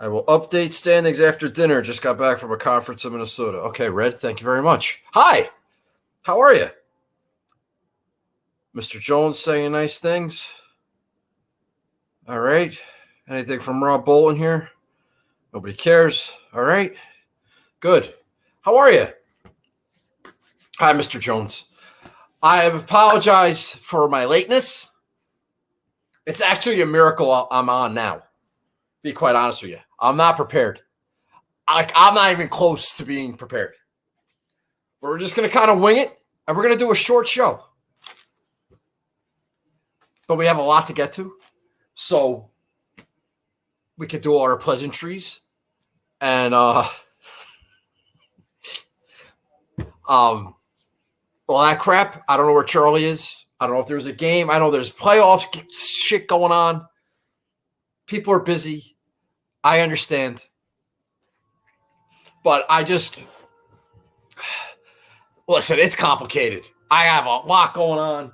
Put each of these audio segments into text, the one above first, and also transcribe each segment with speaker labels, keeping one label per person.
Speaker 1: I will update standings after dinner. Just got back from a conference in Minnesota. Okay, Red, thank you very much. Hi, how are you? Mr. Jones saying nice things. All right. Anything from Rob Bolton here? Nobody cares. All right. Good. How are you? Hi, Mr. Jones. I apologize for my lateness. It's actually a miracle I'm on now. Be quite honest with you. I'm not prepared. I'm not even close to being prepared. We're just going to kind of wing it, and we're going to do a short show. But we have a lot to get to. So we could do all our pleasantries and all that crap. I don't know where Charlie is. I don't know if there's a game. I know there's playoffs shit going on. People are busy. I understand. But listen, it's complicated. I have a lot going on.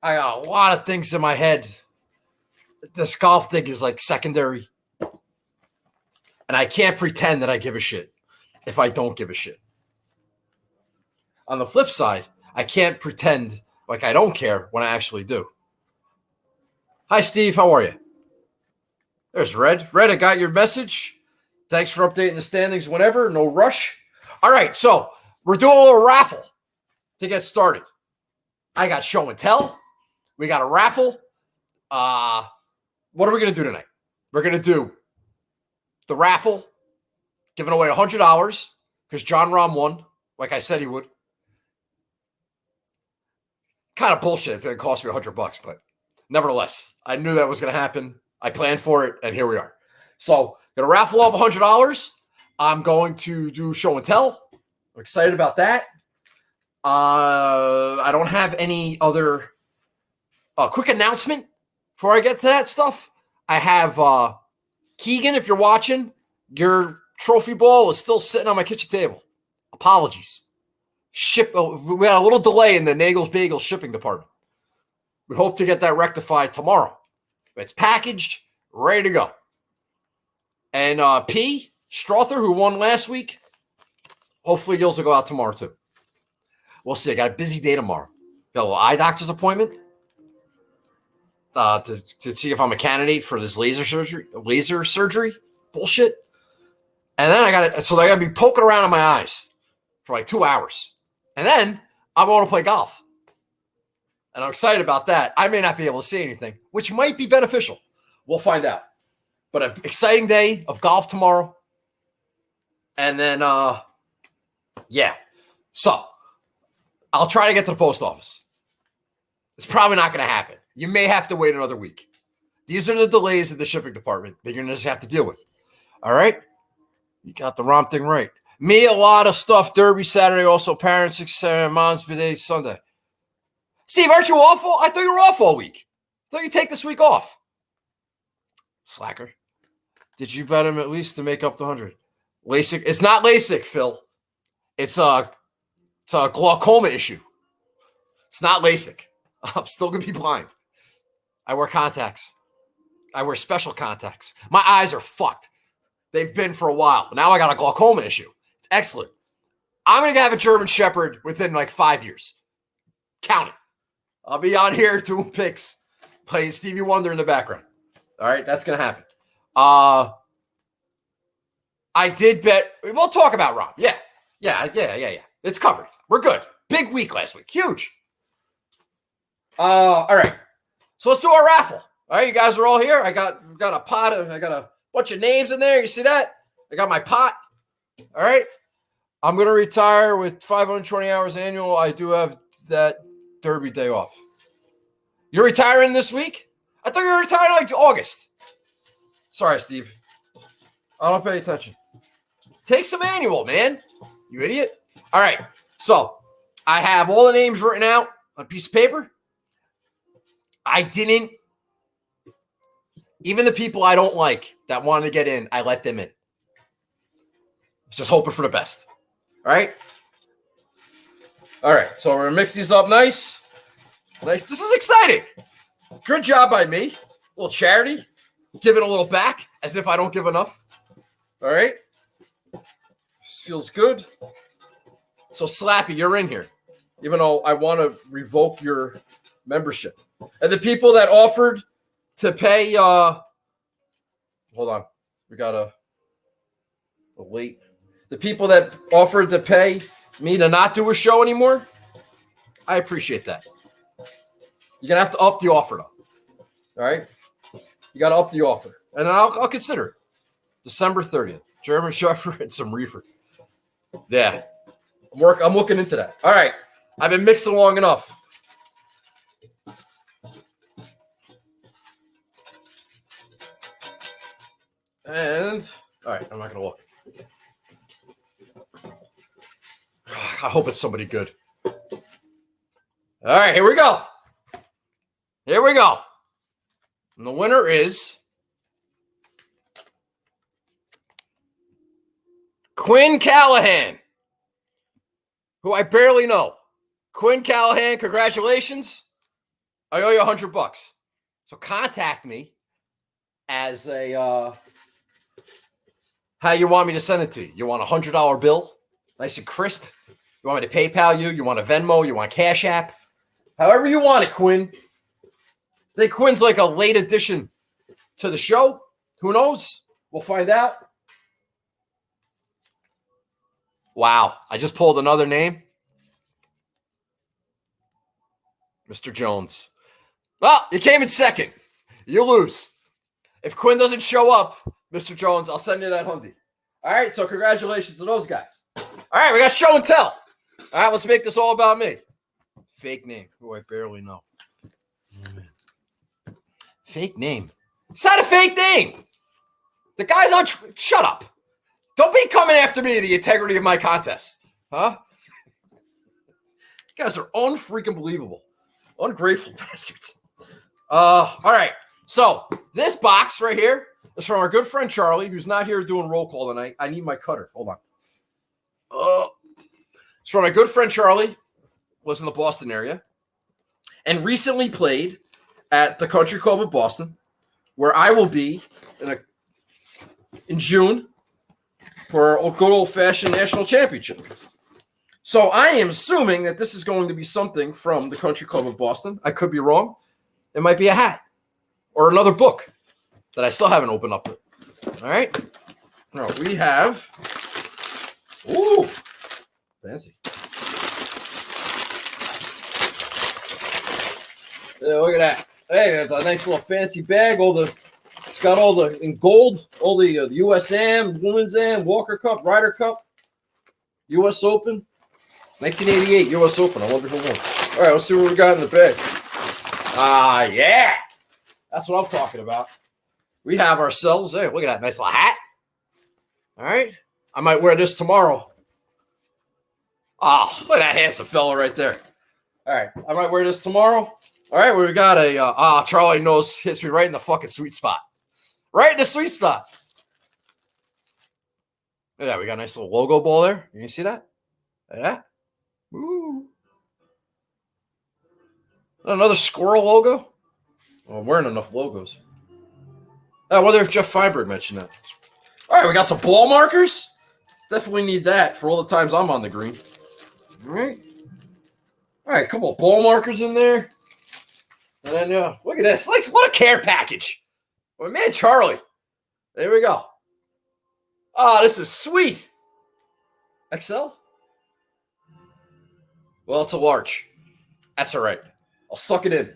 Speaker 1: I got a lot of things in my head. This golf thing is like secondary. And I can't pretend that I give a shit if I don't give a shit. On the flip side, I can't pretend like I don't care when I actually do. Hi, Steve. How are you? There's Red. Red, I got your message. Thanks for updating the standings whenever. No rush. All right, so we're doing a little raffle to get started. I got show and tell. We got a raffle. What are we going to do tonight? We're going to do the raffle, giving away $100 because John Rahm won, like I said he would. Kind of bullshit. It's going to cost me $100, but nevertheless, I knew that was going to happen. I planned for it, and here we are. So, going to raffle off $100. I'm going to do show and tell. I'm excited about that. I don't have any other quick announcement before I get to that stuff. I have Keegan, if you're watching, your trophy ball is still sitting on my kitchen table. Apologies. We had a little delay in the Nagel's Bagels shipping department. We hope to get that rectified tomorrow. It's packaged, ready to go. And P. Strother, who won last week, hopefully Gills will go out tomorrow too. We'll see. I got a busy day tomorrow. Got a little eye doctor's appointment to see if I'm a candidate for this laser surgery bullshit. And then I got to be poking around in my eyes for like 2 hours. And then I'm going to play golf. And I'm excited about that. I may not be able to see anything, which might be beneficial. We'll find out. But an exciting day of golf tomorrow. And then, yeah. So, I'll try to get to the post office. It's probably not going to happen. You may have to wait another week. These are the delays in the shipping department that you're going to just have to deal with. All right? You got the wrong thing right. Me, a lot of stuff. Derby Saturday, also Parents, Saturday, Mom's Day Sunday. Steve, aren't you awful? I thought you were off all week. I thought you'd take this week off. Slacker. Did you bet him at least to make up the 100? LASIK. It's not LASIK, Phil. It's a glaucoma issue. It's not LASIK. I'm still going to be blind. I wear contacts. I wear special contacts. My eyes are fucked. They've been for a while. Now I got a glaucoma issue. It's excellent. I'm going to have a German Shepherd within like 5 years. Count it. I'll be on here doing picks, playing Stevie Wonder in the background. All right, that's going to happen. I did bet. We'll talk about Rob. Yeah. It's covered. We're good. Big week last week. Huge. All right. So let's do our raffle. All right, you guys are all here. I got a pot of. I got a bunch of names in there. You see that? I got my pot. All right. I'm going to retire with 520 hours annual. I do have that Derby day off. You're retiring this week? I thought you were retiring like August. Sorry, Steve. I don't pay attention. Take some annual, man. You idiot. All right. So I have all the names written out on a piece of paper. Even the people I don't like that wanted to get in, I let them in. Just hoping for the best. All right. All right. So we're going to mix these up nice. Nice. This is exciting. Good job by me. A little charity. Giving a little back as if I don't give enough. All right. This feels good. So Slappy, you're in here, even though I want to revoke your membership. And the people that offered to pay, hold on, we got a wait. The people that offered to pay me to not do a show anymore, I appreciate that. You're gonna have to up the offer though. All right, you got to up the offer, and then I'll consider it. December 30th, German Shepherd and some reefer. Yeah. I'm looking into that. All right. I've been mixing long enough. And, all right, I'm not going to look. I hope it's somebody good. All right, here we go. Here we go. And the winner is Quinn Callahan, who I barely know. Quinn Callahan, congratulations. I owe you $100. So contact me as a, how you want me to send it to you. You want a $100 bill? Nice and crisp? You want me to PayPal you? You want a Venmo? You want Cash App? However you want it, Quinn. I think Quinn's like a late addition to the show. Who knows? We'll find out. Wow. I just pulled another name. Mr. Jones. Well, you came in second. You lose. If Quinn doesn't show up, Mr. Jones, I'll send you that Hyundai. All right, so congratulations to those guys. All right, we got show and tell. All right, let's make this all about me. Fake name, who I barely know. Fake name. It's not a fake name. The guy's on. Shut up. Don't be coming after me, the integrity of my contest. Huh? You guys are unfreaking believable. Ungrateful bastards. All right. So this box right here is from our good friend Charlie, who's not here doing roll call tonight. I need my cutter. Hold on. It's from my good friend Charlie, lives in the Boston area, and recently played at the Country Club of Boston, where I will be in June for a good old-fashioned national championship. So I am assuming that this is going to be something from the Country Club of Boston. I could be wrong. It might be a hat or another book that I still haven't opened up. All right. Now we have. Ooh, fancy. Yeah, look at that. Hey, it's a nice little fancy bag. It's got all the in gold, all the USAM, Women's Am, Walker Cup, Ryder Cup, U.S. Open, 1988 U.S. Open. I wonder who won. All right, let's see what we got in the bag. Yeah, that's what I'm talking about. We have ourselves. Hey, look at that nice little hat. All right, I might wear this tomorrow. Oh, look at that handsome fella right there. All right, I might wear this tomorrow. All right, we got a Charlie knows hits me right in the fucking sweet spot. Right in the sweet spot. Look at that. We got a nice little logo ball there. You see that? Yeah. Ooh. Another squirrel logo. Well, I'm wearing enough logos. I wonder if Jeff Feinberg mentioned that. All right, we got some ball markers. Definitely need that for all the times I'm on the green. All right. All right, a couple of ball markers in there. And then, look at this. Like, what a care package. My man, Charlie. There we go. Oh, this is sweet. XL? Well, it's a large. That's all right. I'll suck it in.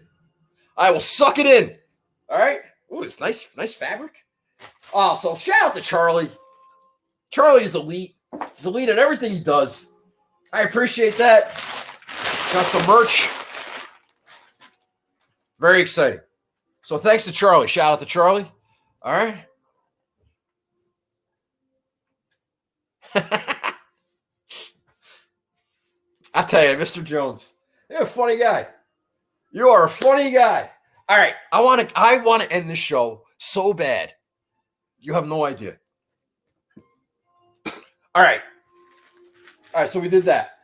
Speaker 1: I will suck it in. All right. Ooh, it's nice fabric. Oh, so shout out to Charlie. Charlie is elite. He's elite at everything he does. I appreciate that. Got some merch. Very exciting. So thanks to Charlie. Shout out to Charlie. All right. I tell you, Mr. Jones, you're a funny guy. You are a funny guy. All right. I want to end this show so bad. You have no idea. All right. All right. So we did that.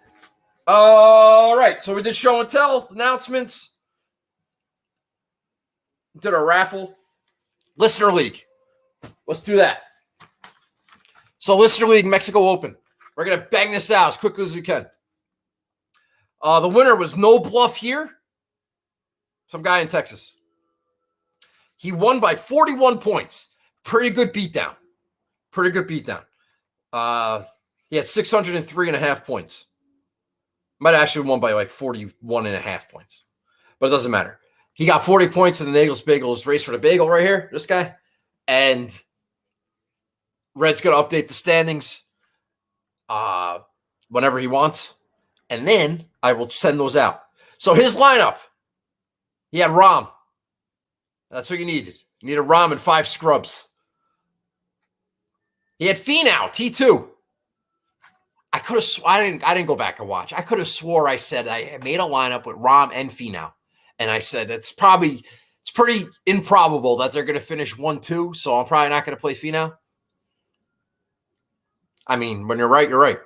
Speaker 1: All right. So we did show and tell announcements. Did a raffle. Listener League. Let's do that. So Listener League, Mexico Open. We're going to bang this out as quickly as we can. The winner was No Bluff here. Some guy in Texas. He won by 41 points. Pretty good beatdown. He had 603.5 points. Might have actually won by like 41.5 points. But it doesn't matter. He got 40 points in the Nagels Bagels race for the bagel right here, this guy. And Red's going to update the standings whenever he wants. And then I will send those out. So his lineup, he had Rahm. That's what you needed. You needed Rahm and 5 scrubs. He had Finau, T2. I didn't go back and watch. I could have swore I said I made a lineup with Rahm and Finau. And I said it's pretty improbable that they're going to finish 1-2, so I'm probably not going to play Finau. I mean, when you're right, you're right.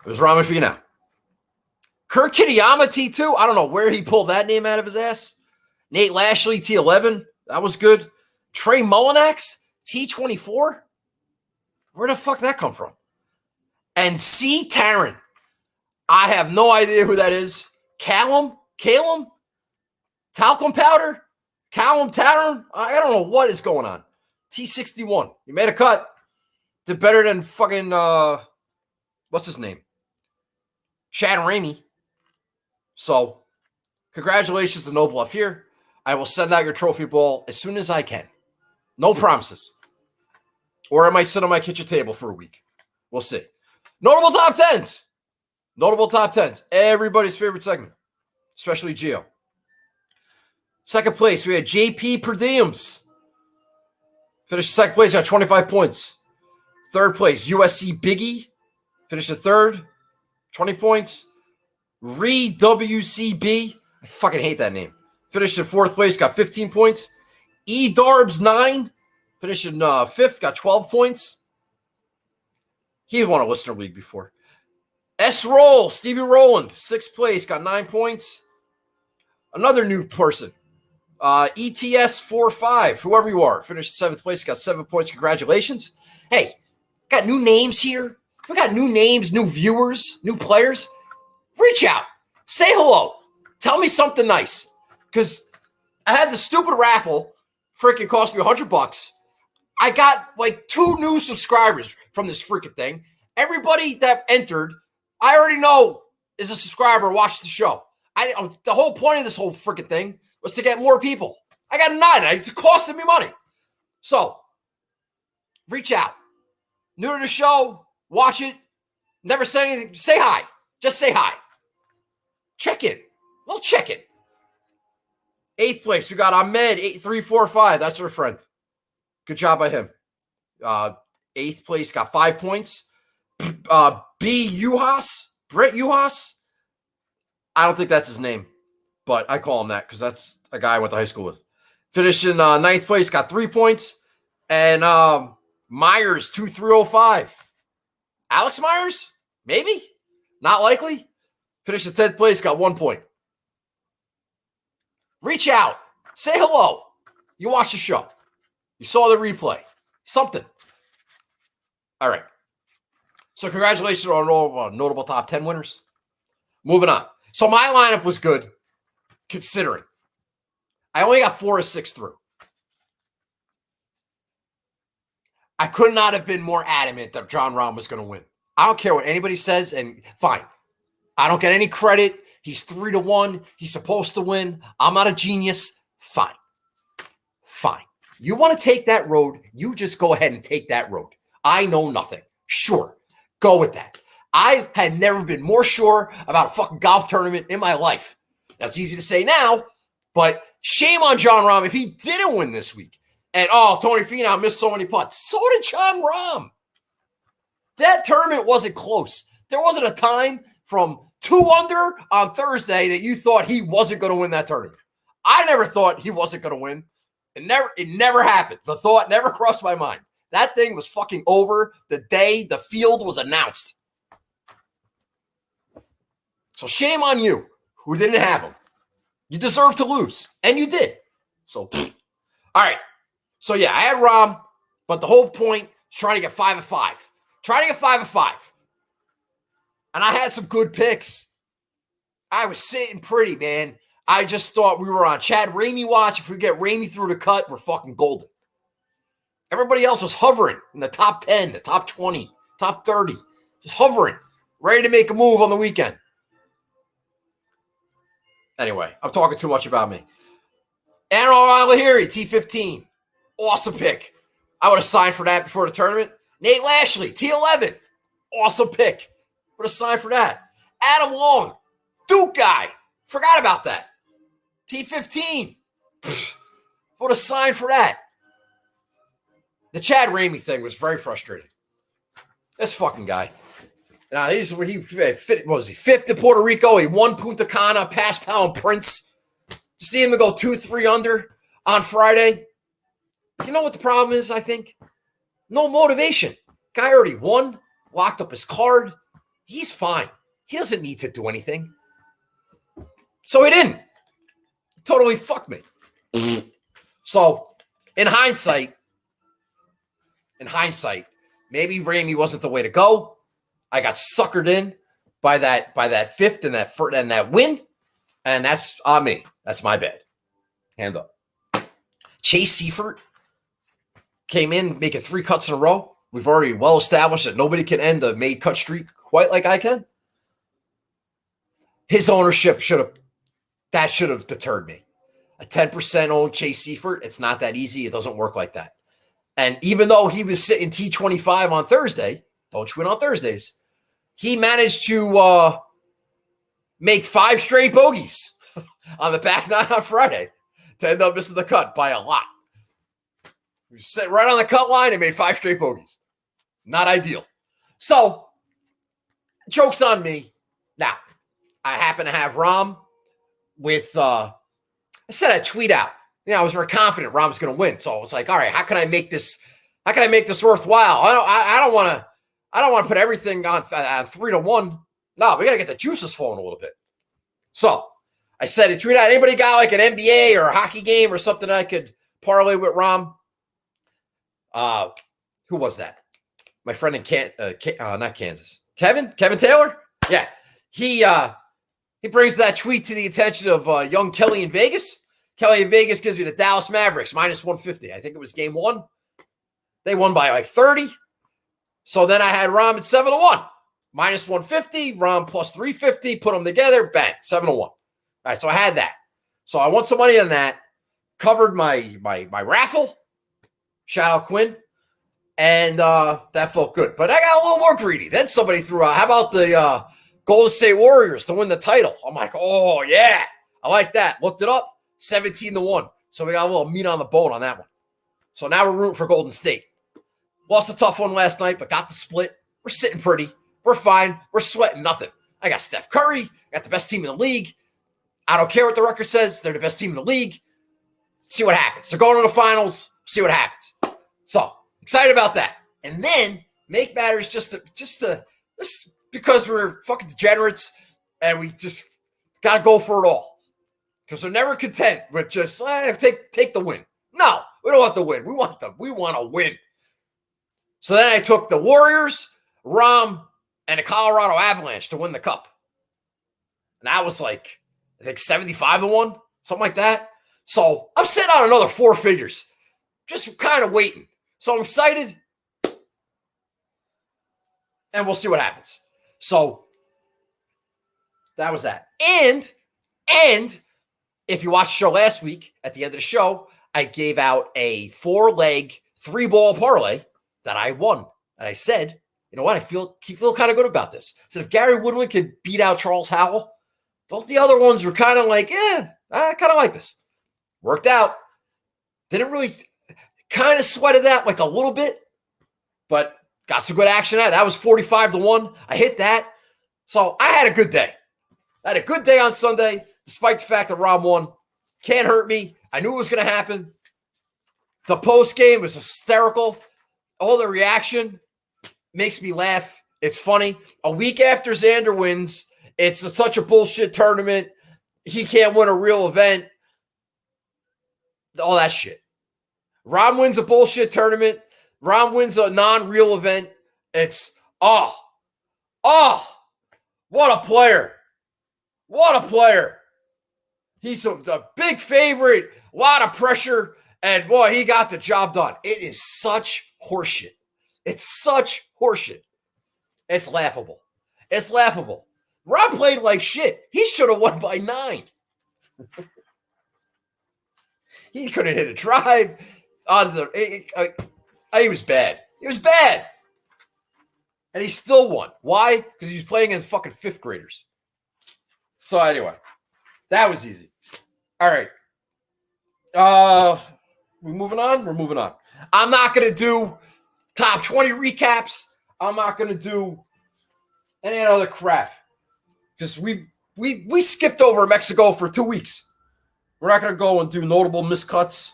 Speaker 1: It was Rahm and Finau. Kurt Kitayama, T2. I don't know where he pulled that name out of his ass. Nate Lashley, T11. That was good. Trey Mullinax, T24. Where the fuck did that come from? And C. Taryn. I have no idea who that is. Calum? Talcum powder? Callum Taryn? I don't know what is going on. T61. You made a cut. Did better than fucking, what's his name? Chad Ramey. So, congratulations to No Bluff here. I will send out your trophy ball as soon as I can. No promises. Or I might sit on my kitchen table for a week. We'll see. Notable top 10s. Everybody's favorite segment, especially Gio. Second place, we had JP Per Diems. Finished second place, got 25 points. Third place, USC Biggie. Finished the third, 20 points. WCB. I fucking hate that name. Finished in fourth place, got 15 points. Darbs 9. Finished in fifth, got 12 points. He won a Listener League before. Roll, Stevie Rowland, sixth place, got 9 points. Another new person. ETS 45, whoever you are, finished seventh place, got 7 points. Congratulations. Hey, got new names here. We got new names, new viewers, new players. Reach out. Say hello. Tell me something nice. Because I had the stupid raffle. Freaking cost me $100. I got like 2 new subscribers from this freaking thing. Everybody that entered, I already know is a subscriber, watched the show. The whole point of this whole freaking thing was to get more people. I got 9. It's costing me money. So, reach out. New to the show, watch it. Never say anything. Say hi. Just say hi. Check in. We'll check in. 8th place, we got Ahmed 8345. That's our friend. Good job by him. 8th place, got 5 points. B. Brett Uhas. I don't think that's his name, but I call him that because that's a guy I went to high school with. Finished in 9th place, got 3 points. And Myers 2305. Alex Myers? Maybe. Not likely. Finished in 10th place, got 1 point. Reach out. Say hello. You watched the show. You saw the replay. Something. All right. So congratulations on all notable top 10 winners. Moving on. So my lineup was good, considering. I only got 4 of 6 through. I could not have been more adamant that John Rahm was going to win. I don't care what anybody says, and fine. I don't get any credit. He's 3-1. He's supposed to win. I'm not a genius. Fine. You want to take that road, you just go ahead and take that road. I know nothing. Sure. Go with that. I had never been more sure about a fucking golf tournament in my life. That's easy to say now, but shame on John Rahm if he didn't win this week. And, Tony Finau missed so many putts. So did John Rahm. That tournament wasn't close. There wasn't a time from 2 under on Thursday that you thought he wasn't going to win that tournament. I never thought he wasn't going to win. It never happened. The thought never crossed my mind. That thing was fucking over the day the field was announced. So shame on you who didn't have him. You deserve to lose, and you did. So, all right. So, yeah, I had Rahm, but the whole point is trying to get 5 of 5. Trying to get 5 of 5. And I had some good picks. I was sitting pretty, man. I just thought we were on Chad Ramey watch. If we get Ramey through the cut, we're fucking golden. Everybody else was hovering in the top 10, the top 20, top 30. Just hovering, ready to make a move on the weekend. Anyway, I'm talking too much about me. Aaron Lahiri, T15. Awesome pick. I would have signed for that before the tournament. Nate Lashley, T11. Awesome pick. Would have signed for that. Adam Long, Duke guy. Forgot about that. T15. Would have signed for that. The Chad Ramey thing was very frustrating. This fucking guy. Now, what was he? Fifth in Puerto Rico. He won Punta Cana, passed Powell and Prince. Just need him to go 2-3 under on Friday. You know what the problem is, I think? No motivation. Guy already won, locked up his card. He's fine. He doesn't need to do anything. So he didn't. Totally fucked me. So, in hindsight, maybe Ramey wasn't the way to go. I got suckered in by that fifth and that win, and that's on me. That's my bad. Hand up. Chase Seifert came in making 3 cuts in a row. We've already well established that nobody can end the made cut streak quite like I can. His ownership should have deterred me. A 10% owned Chase Seifert, it's not that easy. It doesn't work like that. And even though he was sitting T25 on Thursday, don't you win on Thursdays, he managed to make 5 straight bogeys on the back nine on Friday to end up missing the cut by a lot. He was sitting right on the cut line and made 5 straight bogeys. Not ideal. So, joke's on me. Now, I happen to have Rom with, I said I'd tweet out. I was very confident Rom was going to win. So I was like, all right, how can I make this worthwhile? I don't want to put everything on 3-1. No, we got to get the juices flowing a little bit. So I said, I tweet out, anybody got like an NBA or a hockey game or something I could parlay with Rom? Who was that? My friend in not Kansas. Kevin Taylor? Yeah. He brings that tweet to the attention of young Kelly in Vegas. Kelly in Vegas gives me the Dallas Mavericks minus 150. I think it was game 1. They won by like 30. So then I had Rom at 7-1. Minus 150, Rom plus 350. Put them together, bang, 7-1. All right, so I had that. So I won some money on that. Covered my raffle. Shout out Quinn. And that felt good. But I got a little more greedy. Then somebody threw out, how about the Golden State Warriors to win the title? I'm like, oh, yeah. I like that. Looked it up. 17-1. So we got a little meat on the bone on that one. So now we're rooting for Golden State. Lost a tough one last night, but got the split. We're sitting pretty. We're fine. We're sweating nothing. I got Steph Curry. Got the best team in the league. I don't care what the record says. They're the best team in the league. See what happens. They're going to the finals. See what happens. So excited about that. And then make matters just because we're fucking degenerates and we just got to go for it all. Because we're never content with just take the win. No, we don't want the win. We want to win. So then I took the Warriors, Rom, and the Colorado Avalanche to win the cup. And that was like, I think 75-1, something like that. So I'm sitting on another 4 figures, just kind of waiting. So I'm excited, and we'll see what happens. So that was that. And if you watched the show last week, at the end of the show, I gave out a 4-leg, 3-ball parlay that I won. And I said, you know what? I feel kind of good about this. I said, if Gary Woodland could beat out Charles Howell, both the other ones were kind of like, I kind of like this. Worked out. Didn't really kind of sweated that like a little bit, but got some good action out. That was 45-1. I hit that. So I had a good day. I had a good day on Sunday, despite the fact that Rob won. Can't hurt me. I knew it was going to happen. The post game was hysterical. All the reaction makes me laugh. It's funny. A week after Xander wins, it's such a bullshit tournament. He can't win a real event. All that shit. Rom wins a bullshit tournament. Rom wins a non-real event. It's, Oh, oh, what a player. What a player. He's a big favorite, a lot of pressure, and boy, he got the job done. It is such horseshit. It's such horseshit. It's laughable. It's laughable. Rob played like shit. He should have won by 9. He couldn't hit a drive on the. He was bad. He was bad. And he still won. Why? Because he was playing against fucking 5th graders. So anyway, that was easy. All right. We're moving on? We're moving on. I'm not going to do top 20 recaps. I'm not going to do any other crap. Because we skipped over Mexico for 2 weeks. We're not going to go and do notable miscuts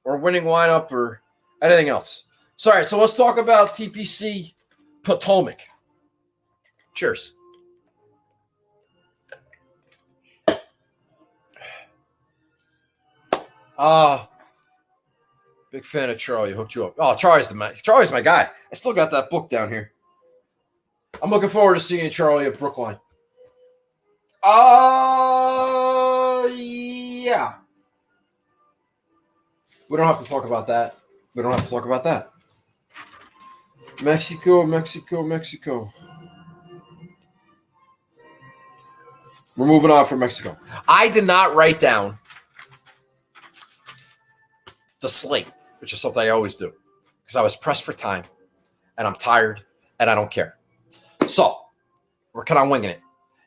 Speaker 1: or winning lineup or anything else. So, all right, so let's talk about TPC Potomac. Cheers. Big fan of Charlie. Hooked you up. Oh, Charlie's my guy. I still got that book down here. I'm looking forward to seeing Charlie at Brookline. Yeah. We don't have to talk about that. Mexico. We're moving on from Mexico. I did not write down the slate, which is something I always do, because I was pressed for time, and I'm tired, and I don't care. So, we're kind of winging it.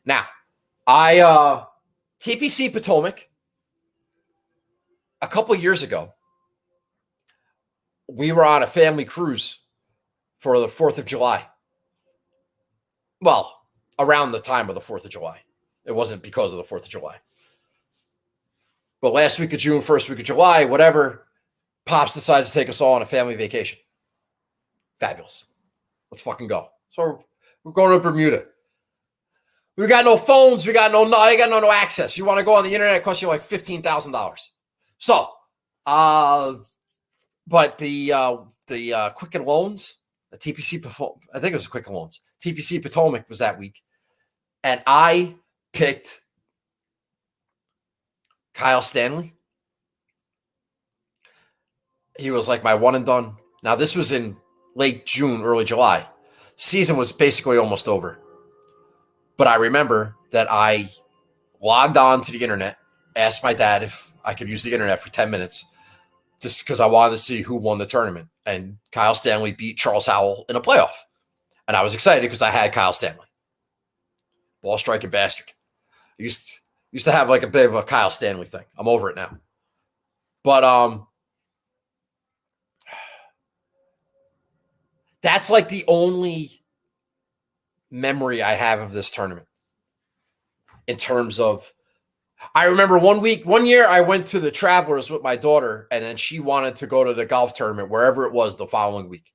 Speaker 1: Now, TPC Potomac, a couple of years ago, we were on a family cruise for the 4th of July. Well, around the time of the 4th of July. It wasn't because of the 4th of July. But last week of June, first week of July, whatever, Pops decides to take us all on a family vacation. Fabulous. Let's fucking go. So we're going to Bermuda. We got no phones. We got no access. You want to go on the internet, it costs you like $15,000. So, but the Quicken Loans, the TPC, I think it was Quicken Loans. TPC Potomac was that week. And I picked Kyle Stanley. He was like my one and done. Now, this was in late June, early July. Season was basically almost over. But I remember that I logged on to the internet, asked my dad if I could use the internet for 10 minutes, just because I wanted to see who won the tournament. And Kyle Stanley beat Charles Howell in a playoff. And I was excited because I had Kyle Stanley. Ball striking bastard. I used to have like a bit of a Kyle Stanley thing. I'm over it now. But that's like the only memory I have of this tournament. In terms of, I remember one year I went to the Travelers with my daughter, and then she wanted to go to the golf tournament wherever it was the following week.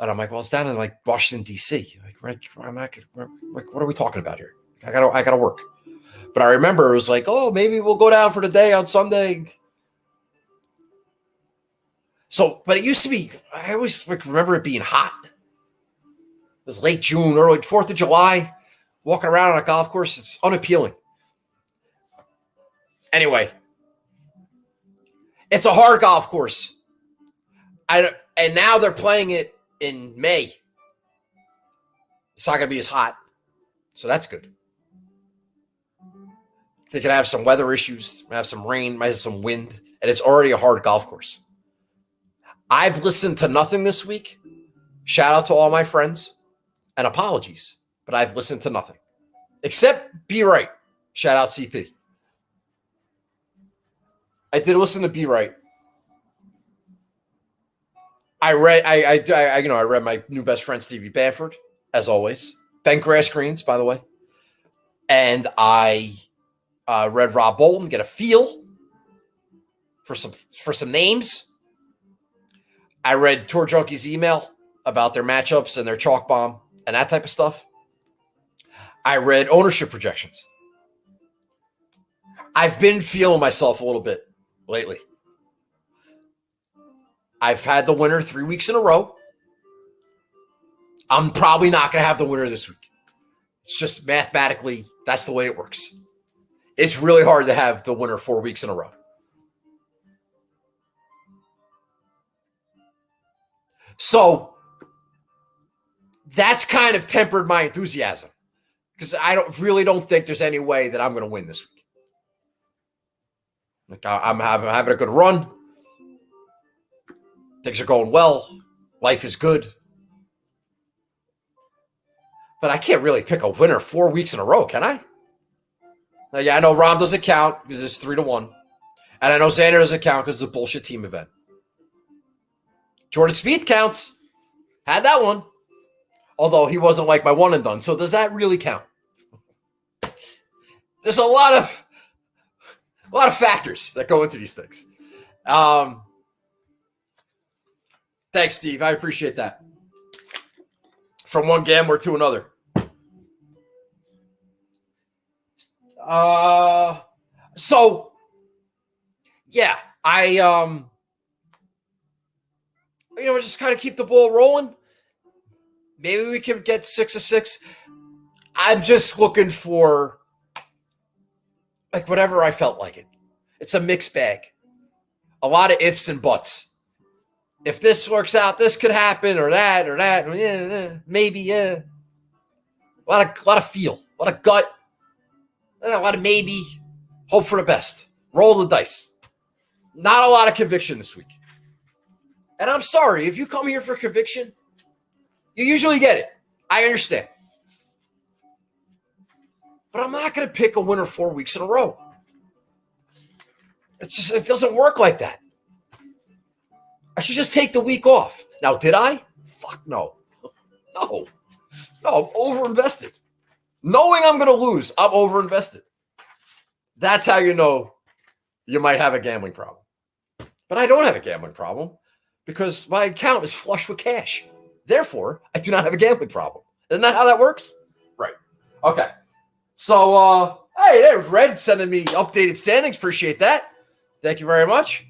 Speaker 1: And I'm like, well, it's down in like Washington, D.C. Like, what are we talking about here? I gotta work. But I remember it was like, oh, maybe we'll go down for the day on Sunday. So, but it used to be, I always remember it being hot. It was late June, early 4th of July, walking around on a golf course. It's unappealing. Anyway, it's a hard golf course. And now they're playing it in May. It's not going to be as hot. So that's good. They could have some weather issues, have some rain, might have some wind, and it's already a hard golf course. I've listened to nothing this week. Shout out to all my friends, and apologies, but I've listened to nothing. Except Be Right. Shout out CP. I did listen to Be Right. I read my new best friend Stevie Bamford, as always. Bent grass greens, by the way. And I read Rob Bolton, get a feel for some names. I read Tour Junkie's email about their matchups and their chalk bomb and that type of stuff. I read ownership projections. I've been feeling myself a little bit lately. I've had the winner 3 weeks in a row. I'm probably not going to have the winner this week. It's just mathematically, that's the way it works. It's really hard to have the winner 4 weeks in a row. So that's kind of tempered my enthusiasm because I don't think there's any way that I'm going to win this week. Like I'm having a good run. Things are going well. Life is good. But I can't really pick a winner 4 weeks in a row, can I? Now, yeah, I know Rom doesn't count because it's 3-1. And I know Xander doesn't count because it's a bullshit team event. Jordan Spieth counts. Had that one. Although he wasn't like my one and done. So does that really count? There's a lot of factors that go into these things. Thanks, Steve. I appreciate that. From one gambler to another. So yeah, I just kind of keep the ball rolling. Maybe we can get 6 of 6. I'm just looking for like whatever I felt like it. It's a mixed bag. A lot of ifs and buts. If this works out, this could happen, or that. Yeah, maybe, yeah. A lot of feel, a lot of gut, a lot of maybe. Hope for the best. Roll the dice. Not a lot of conviction this week. And I'm sorry, if you come here for conviction, you usually get it. I understand. But I'm not going to pick a winner 4 weeks in a row. It doesn't work like that. I should just take the week off. Now, did I? Fuck no. No, I'm overinvested. Knowing I'm going to lose, I'm overinvested. That's how you know you might have a gambling problem. But I don't have a gambling problem because my account is flush with cash. Therefore, I do not have a gambling problem. Isn't that how that works? Right. Okay. So, hey, there's Red sending me updated standings. Appreciate that. Thank you very much.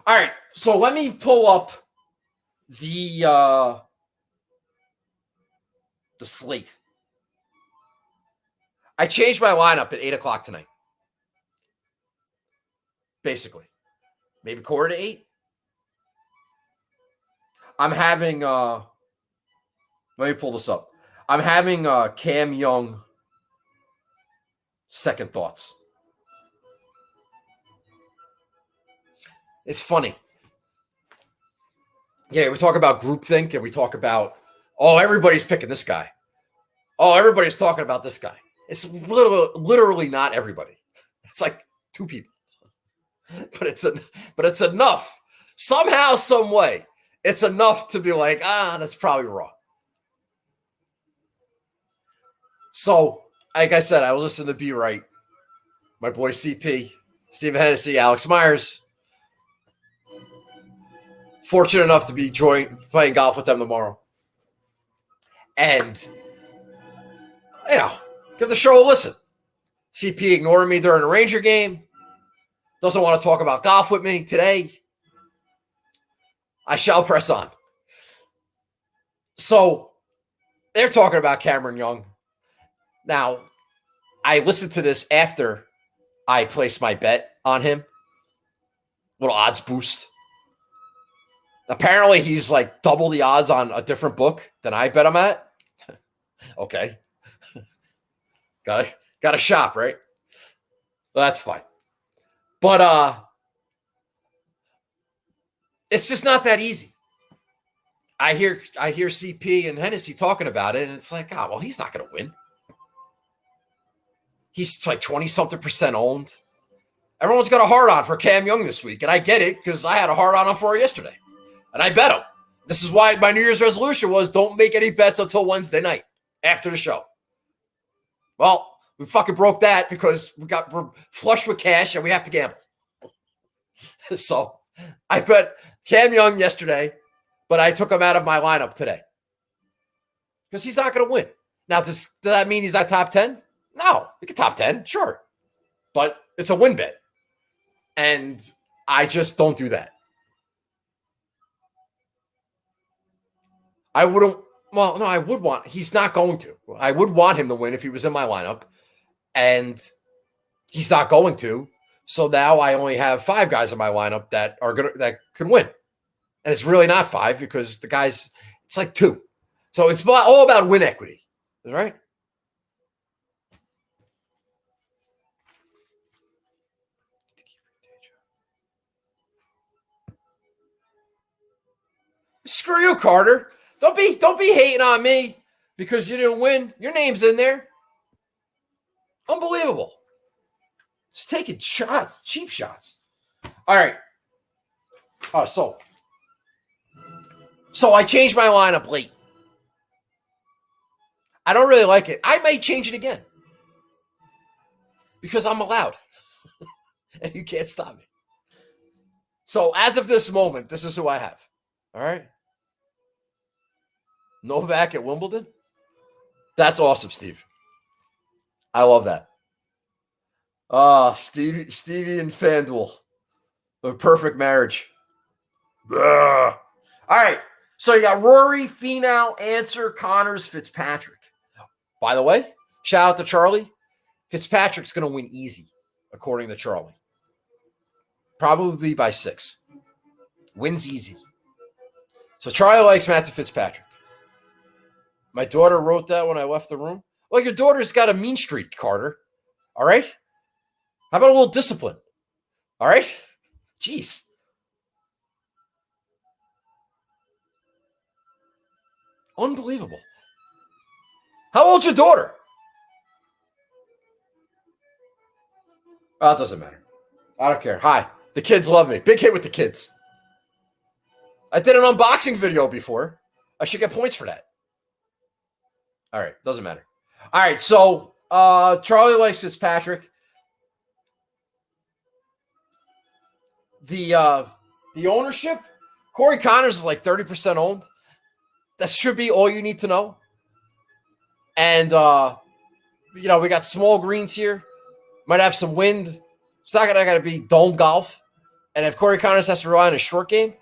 Speaker 1: All right. So let me pull up the slate. I changed my lineup at 8 o'clock tonight. Basically. Maybe quarter to 8. I'm having let me pull this up. I'm having Cam Young second thoughts. It's funny. Yeah, we talk about groupthink and we talk about, everybody's picking this guy. Everybody's talking about this guy. It's literally not everybody. It's like 2 people. But it's enough. Somehow, some way, it's enough to be like, that's probably wrong. So, like I said, I will listen to Be Right. My boy CP, Stephen Hennessy, Alex Myers. Fortunate enough to be playing golf with them tomorrow. And, give the show a listen. CP ignoring me during the Ranger game. Doesn't want to talk about golf with me today. I shall press on. So, they're talking about Cameron Young. Now, I listened to this after I placed my bet on him. Little odds boost. Apparently, he's like double the odds on a different book than I bet him at. Okay. Got to shop, right? Well, that's fine. But it's just not that easy. I hear CP and Hennessy talking about it, and it's like, he's not going to win. He's like 20-something% owned. Everyone's got a hard on for Cam Young this week, and I get it because I had a hard on for yesterday, and I bet him. This is why my New Year's resolution was don't make any bets until Wednesday night after the show. Well, we fucking broke that because we're flush with cash and we have to gamble. So I bet Cam Young yesterday, but I took him out of my lineup today because he's not going to win. Now, does that mean he's not top 10? No, he can top 10, sure. But it's a win bet. And I just don't do that. I wouldn't. Well, no, I would want. He's not going to. I would want him to win if he was in my lineup, and he's not going to. So now I only have 5 guys in my lineup that can win, and it's really not 5 because the guys. It's like 2. So it's all about win equity, right? Screw you, Carter. Don't be hating on me because you didn't win. Your name's in there. Unbelievable. Just taking cheap shots. All right. So I changed my lineup late. I don't really like it. I may change it again because I'm allowed, and you can't stop me. So as of this moment, this is who I have. All right. Novak at Wimbledon. That's awesome, Steve. I love that. Stevie and FanDuel. The perfect marriage. Ugh. All right. So you got Rory, Finau, Answer, Connors, Fitzpatrick. By the way, shout out to Charlie. Fitzpatrick's going to win easy, according to Charlie. Probably by 6. Wins easy. So Charlie likes Matthew Fitzpatrick. My daughter wrote that when I left the room. Well, your daughter's got a mean streak, Carter. All right? How about a little discipline? All right? Jeez. Unbelievable. How old's your daughter? Oh, it doesn't matter. I don't care. Hi. The kids love me. Big hit with the kids. I did an unboxing video before. I should get points for that. All right. Doesn't matter. All right. So Charlie likes Fitzpatrick. The ownership, Corey Connors is like 30% owned. That should be all you need to know. And, we got small greens here. Might have some wind. It's not going to be dome golf. And if Corey Connors has to rely on a short game,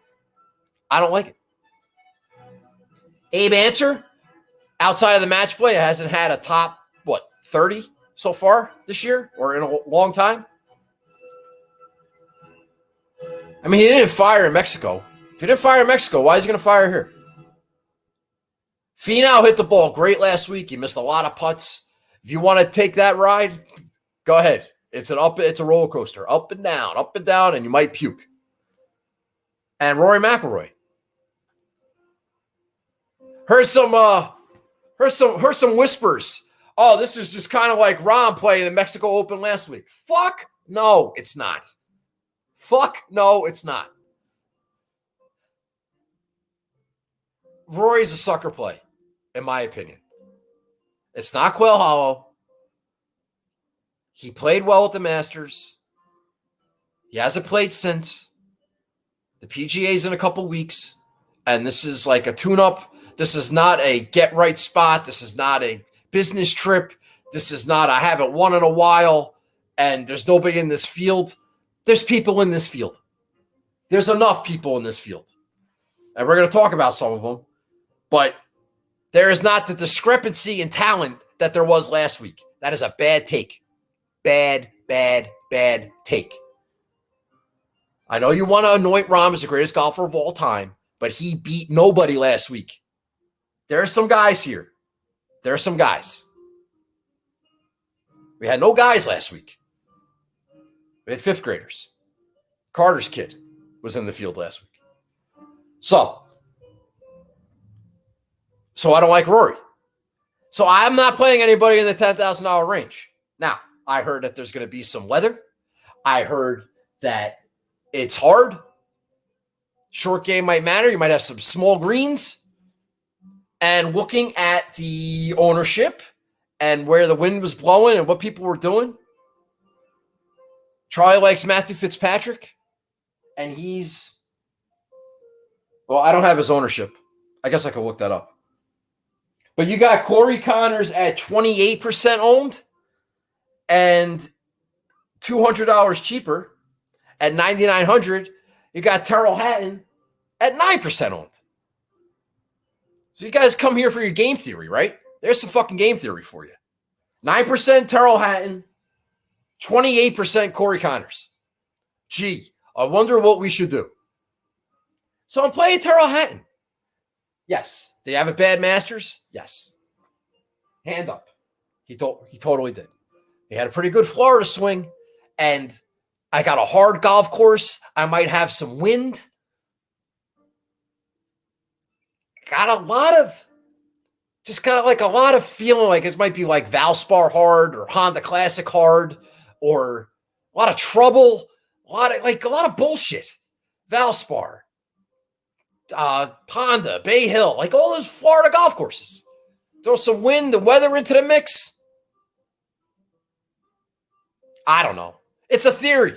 Speaker 1: I don't like it. Abe Answer, outside of the match play, hasn't had a top, 30 so far this year or in a long time. I mean, he didn't fire in Mexico. If he didn't fire in Mexico, why is he going to fire here? Finau hit the ball great last week. He missed a lot of putts. If you want to take that ride, go ahead. It's a roller coaster, up and down, and you might puke. And Rory McIlroy. Heard some whispers. Oh, this is just kind of like Rahm playing the Mexico Open last week. Fuck no, it's not. Fuck no, it's not. Rory's a sucker play, in my opinion. It's not Quail Hollow. He played well at the Masters. He hasn't played since. The PGA's in a couple weeks. And this is like a tune-up. This is not a get-right spot. This is not a business trip. This is not I haven't won in a while and there's nobody in this field. There's people in this field. There's enough people in this field. And we're going to talk about some of them. But there is not the discrepancy in talent that there was last week. That is a bad take. Bad take. I know you want to anoint Rahm as the greatest golfer of all time, but he beat nobody last week. There are some guys here. There are some guys. We had no guys last week. We had 5th graders. Carter's kid was in the field last week. So I don't like Rory. So I'm not playing anybody in the $10,000 range. Now, I heard that there's going to be some weather. I heard that it's hard. Short game might matter. You might have some small greens. And looking at the ownership and where the wind was blowing and what people were doing, Charlie likes Matthew Fitzpatrick. And I don't have his ownership. I guess I could look that up. But you got Corey Connors at 28% owned and $200 cheaper at $9,900. You got Terrell Hatton at 9% owned. So you guys come here for your game theory, right? There's some fucking game theory for you. 9% Terrell Hatton, 28% Corey Connors. Gee, I wonder what we should do. So I'm playing Terrell Hatton. Yes. Did he have a bad Masters? Yes. Hand up. He totally did. He had a pretty good Florida swing, and I got a hard golf course. I might have some wind. Got a lot of feeling like it might be like Valspar hard or Honda Classic hard or a lot of trouble, a lot of bullshit. Valspar, Honda, Bay Hill, like all those Florida golf courses. Throw some wind and weather into the mix. I don't know. It's a theory.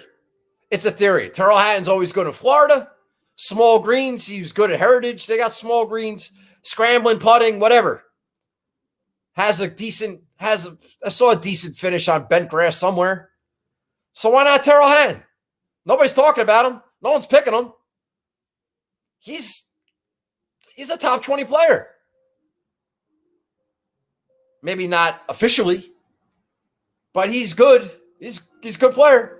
Speaker 1: Terrell Hatton's always good in Florida. Small greens. He was good at Heritage. They got small greens, scrambling, putting, whatever. I saw a decent finish on bent grass somewhere. So why not Terrell Hatton? Nobody's talking about him. No one's picking him. He's a top 20 player. Maybe not officially, but he's good. He's a good player.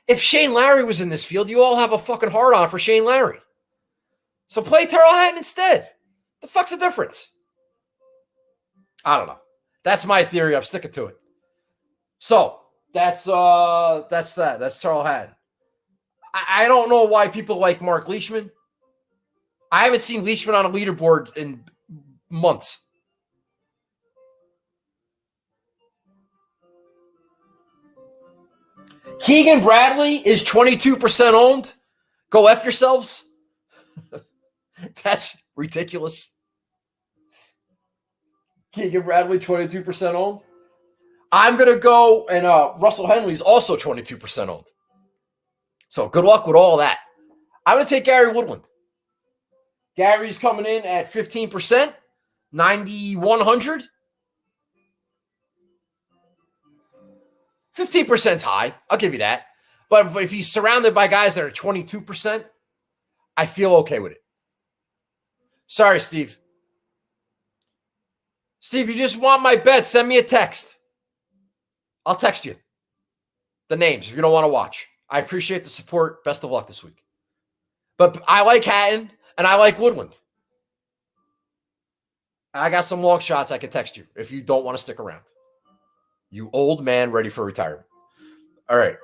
Speaker 1: If Shane Larry was in this field, you all have a fucking hard on for Shane Larry. So play Terrell Hatton instead. The fuck's the difference? I don't know. That's my theory. I'm sticking to it. So that's that. That's Terrell Hatton. I don't know why people like Mark Leishman. I haven't seen Leishman on a leaderboard in months. Keegan Bradley is 22% owned. Go F yourselves. That's ridiculous. Keegan Bradley, 22% owned. I'm going to go, and Russell Henley's also 22% owned. So good luck with all that. I'm going to take Gary Woodland. Gary's coming in at 15%, 9,100. 15% high. I'll give you that. But if he's surrounded by guys that are 22%, I feel okay with it. Sorry, Steve. Steve, you just want my bet. Send me a text. I'll text you the names if you don't want to watch. I appreciate the support. Best of luck this week. But I like Hatton and I like Woodland. I got some long shots I can text you if you don't want to stick around. You old man ready for retirement. All right.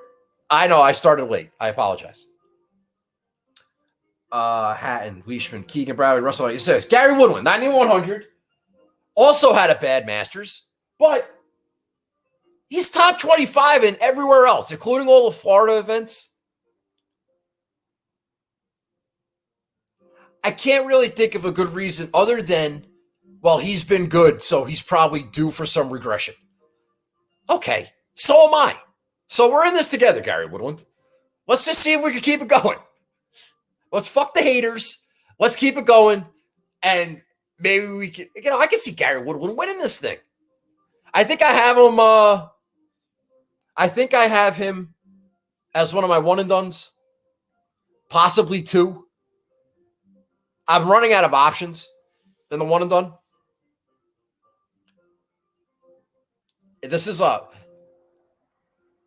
Speaker 1: I know I started late. I apologize. Hatton, Leishman, Keegan Bradley, Russell. It says Gary Woodland, 9,100. Also had a bad Masters, but he's top 25 in everywhere else, including all the Florida events. I can't really think of a good reason other than, well, he's been good, so he's probably due for some regression. Okay, so am I. So we're in this together, Gary Woodland. Let's just see if we can keep it going. Let's fuck the haters. Let's keep it going. And maybe we can, I can see Gary Woodland winning this thing. I think I have him as one of my one and dones. Possibly two. I'm running out of options in the one and done. This is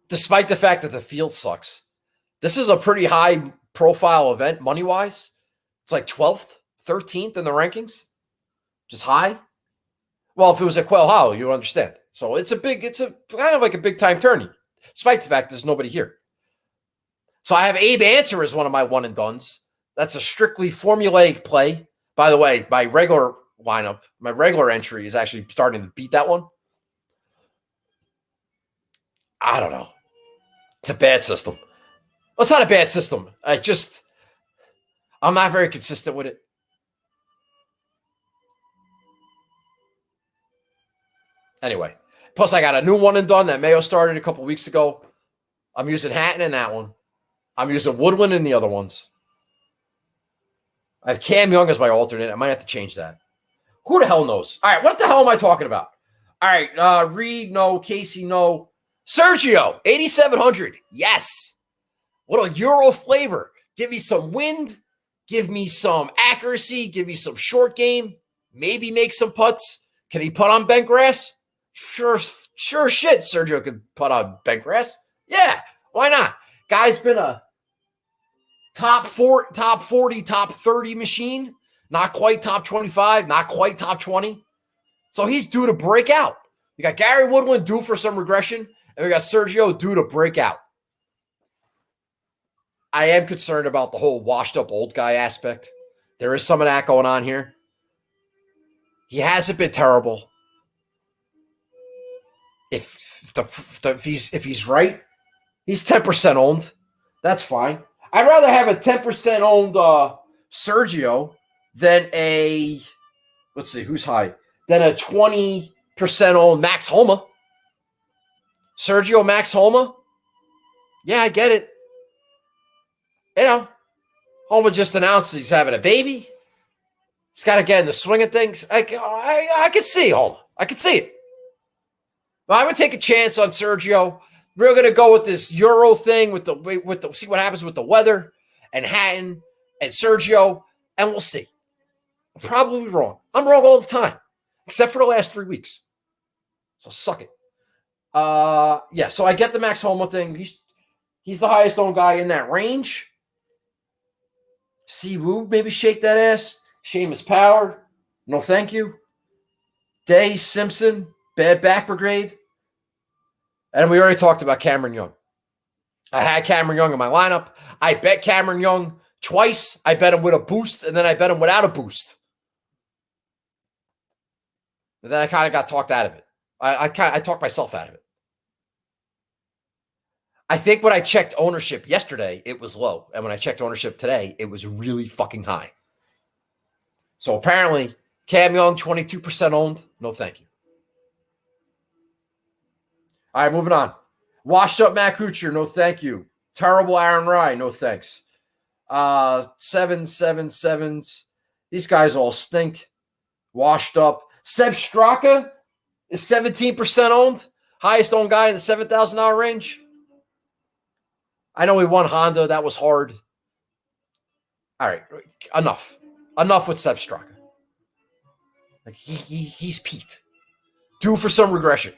Speaker 1: despite the fact that the field sucks, this is a pretty high profile event money-wise. It's like 12th, 13th in the rankings. Just high. Well, if it was at Quail Hollow, you understand. So it's a kind of like a big time tourney, despite the fact there's nobody here. So I have Abe Answer as one of my one and dones. That's a strictly formulaic play. By the way, my regular lineup, my regular entry is actually starting to beat that one. I don't know. It's a bad system. Well, it's not a bad system. I'm not very consistent with it. Anyway, plus I got a new one and done that Mayo started a couple weeks ago. I'm using Hatton in that one. I'm using Woodland in the other ones. I have Cam Young as my alternate. I might have to change that. Who the hell knows? All right, what the hell am I talking about? All right, Reed, no. Casey, no. Sergio, 8,700. Yes. What a Euro flavor. Give me some wind. Give me some accuracy. Give me some short game. Maybe make some putts. Can he putt on bent grass? Sure shit, Sergio could putt on bent grass. Yeah, why not? Guy's been a top 40, top 30 machine. Not quite top 25, not quite top 20. So he's due to break out. We got Gary Woodland due for some regression, and we got Sergio due to break out. I am concerned about the whole washed up old guy aspect. There is some of that going on here. He hasn't been terrible. If he's right, he's 10% owned. That's fine. I'd rather have a 10% owned Sergio than a, let's see, who's high? Than a 20% owned Max Homa. Sergio Max Homa? Yeah, I get it. You know, Homa just announced he's having a baby. He's got to get in the swing of things. I could see Homa. I could see it. But I would take a chance on Sergio. We're going to go with this Euro thing with the see what happens with the weather and Hatton and Sergio, and we'll see. I'm probably wrong. I'm wrong all the time, except for the last 3 weeks. So suck it. Yeah. So I get the Max Homa thing. He's the highest owned guy in that range. Siwoo, maybe shake that ass. Seamus Power, no thank you. Day Simpson, bad back brigade. And we already talked about Cameron Young. I had Cameron Young in my lineup. I bet Cameron Young twice. I bet him with a boost, and then I bet him without a boost. And then I kind of got talked out of it. I talked myself out of it. I think when I checked ownership yesterday, it was low. And when I checked ownership today, it was really fucking high. So apparently, Cam Young, 22% owned. No thank you. All right, moving on. Washed up Matt Kuchar. No thank you. Terrible Aaron Rye. No thanks. 777s. These guys all stink. Washed up. Seb Straka is 17% owned. Highest owned guy in the $7,000 range. I know he won Honda. That was hard. All right, enough. Enough with Seb Straka. Like he's peaked. Due for some regression.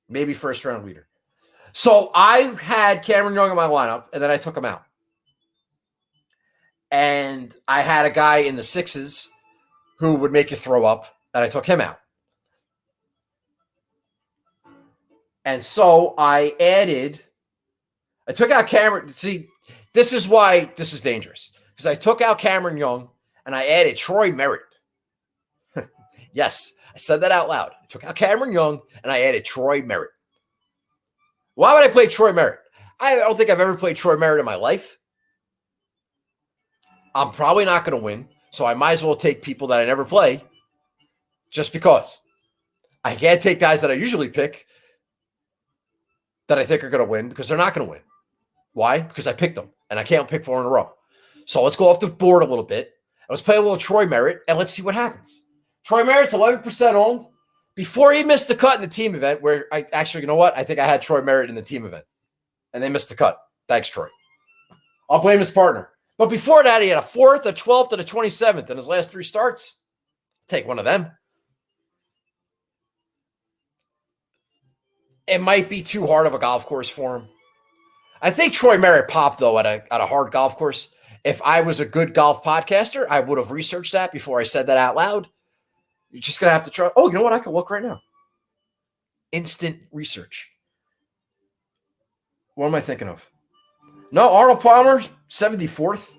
Speaker 1: Maybe first round leader. So I had Cameron Young in my lineup, and then I took him out. And I had a guy in the sixes who would make you throw up, and I took him out. And so I took out Cameron. See, this is why this is dangerous. Because I took out Cameron Young, and I added Troy Merritt. Yes, I said that out loud. I took out Cameron Young, and I added Troy Merritt. Why would I play Troy Merritt? I don't think I've ever played Troy Merritt in my life. I'm probably not going to win, so I might as well take people that I never play just because. I can't take guys that I usually pick that I think are going to win because they're not going to win. Why? Because I picked them, and I can't pick 4 in a row. So let's go off the board a little bit. Let's play a little Troy Merritt, and let's see what happens. Troy Merritt's 11% owned. Before he missed the cut in the team event, where I actually, you know what? I think I had Troy Merritt in the team event, and they missed the cut. Thanks, Troy. I'll blame his partner. But before that, he had a 4th, a 12th, and a 27th in his last 3 starts. Take one of them. It might be too hard of a golf course for him. I think Troy Merritt popped, though, at a hard golf course. If I was a good golf podcaster, I would have researched that before I said that out loud. You're just going to have to try. Oh, you know what? I can look right now. Instant research. What am I thinking of? No, Arnold Palmer, 74th.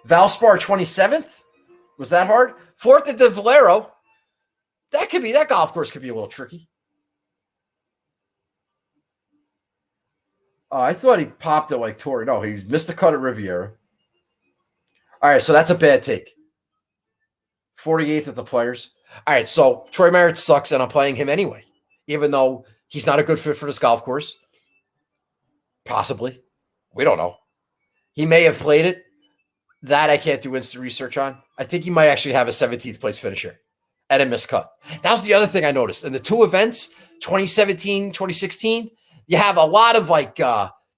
Speaker 1: Valspar, 27th. Was that hard? 4th at the Valero. That golf course could be a little tricky. Oh, I thought he popped it like Torrey. No, he missed the cut at Riviera. All right, so that's a bad take. 48th at the Players. All right, so Troy Merritt sucks, and I'm playing him anyway, even though he's not a good fit for this golf course. Possibly. We don't know. He may have played it. That I can't do instant research on. I think he might actually have a 17th place finisher at a missed cut. That was the other thing I noticed. In the 2 events, 2017, 2016, you have a lot of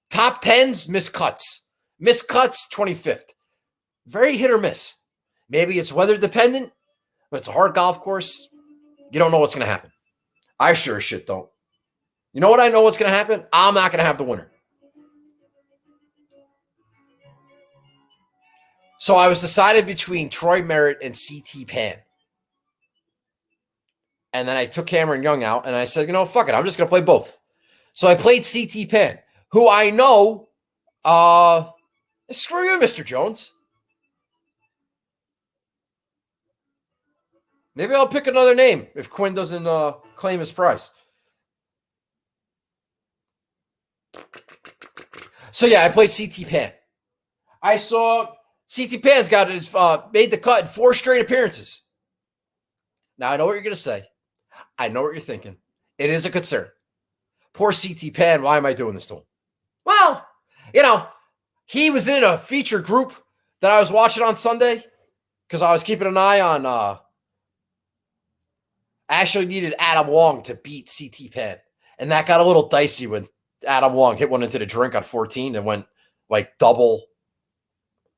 Speaker 1: top 10s missed cuts. Missed cuts, 25th. Very hit or miss. Maybe it's weather dependent, but it's a hard golf course. You don't know what's going to happen. I sure as shit don't. You know what I know what's going to happen? I'm not going to have the winner. So I was decided between Troy Merritt and CT Pan. And then I took Cameron Young out, and I said, fuck it. I'm just going to play both. So I played CT Pan, who I know, screw you, Mr. Jones. Maybe I'll pick another name if Quinn doesn't claim his prize. So, yeah, I played CT Pan. I saw CT Pan's got his made the cut in 4 straight appearances. Now, I know what you're going to say. I know what you're thinking. It is a concern. Poor CT Pan, why am I doing this to him? Well, he was in a feature group that I was watching on Sunday because I was keeping an eye on I actually needed Adam Wong to beat CT Pan. And that got a little dicey when Adam Wong hit one into the drink on 14 and went like double.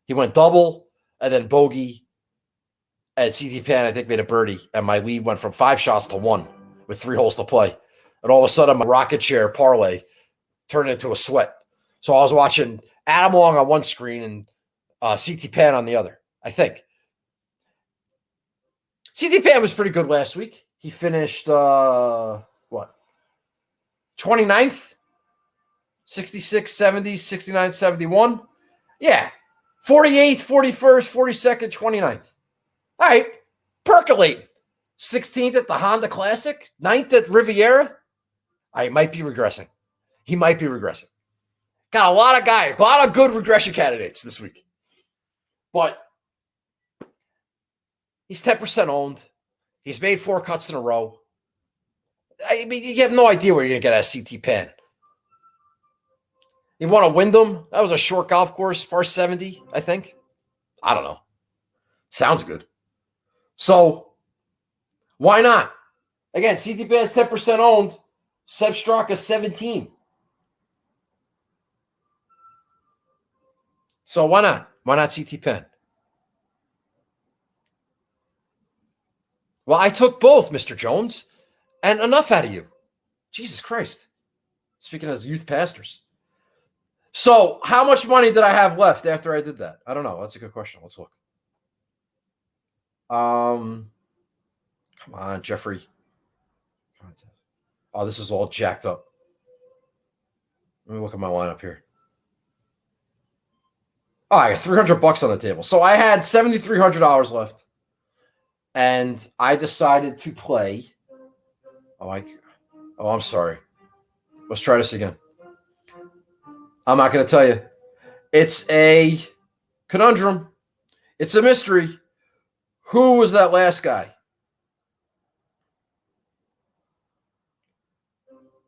Speaker 1: He went double and then bogey. And CT Pan, I think, made a birdie. And my lead went from 5 shots to 1 with 3 holes to play. And all of a sudden, my rocket chair parlay turned into a sweat. So I was watching Adam Wong on one screen and CT Pan on the other, I think. CT Pan was pretty good last week. He finished, 29th? 66, 70, 69, 71. Yeah. 48th, 41st, 42nd, 29th. All right. Percolate. 16th at the Honda Classic. 9th at Riviera. He might be regressing. Got a lot of good regression candidates this week. But he's 10% owned. He's made 4 cuts in a row. I mean, you have no idea where you're going to get at CT Pan. He won a Wyndham. That was a short golf course, par 70, I think. I don't know. Sounds good. So, why not? Again, CT Pan is 10% owned. Seb Straka 17. So why not? Why not CT Pan? Well, I took both, Mr. Jones, and enough out of you. Jesus Christ. Speaking as youth pastors. So how much money did I have left after I did that? I don't know. That's a good question. Let's look. Come on, Jeffrey. Oh, this is all jacked up. Let me look at my lineup here. Oh, I got $300 on the table. So I had $7,300 left. And I decided to play. I'm sorry. Let's try this again. I'm not going to tell you. It's a conundrum. It's a mystery. Who was that last guy?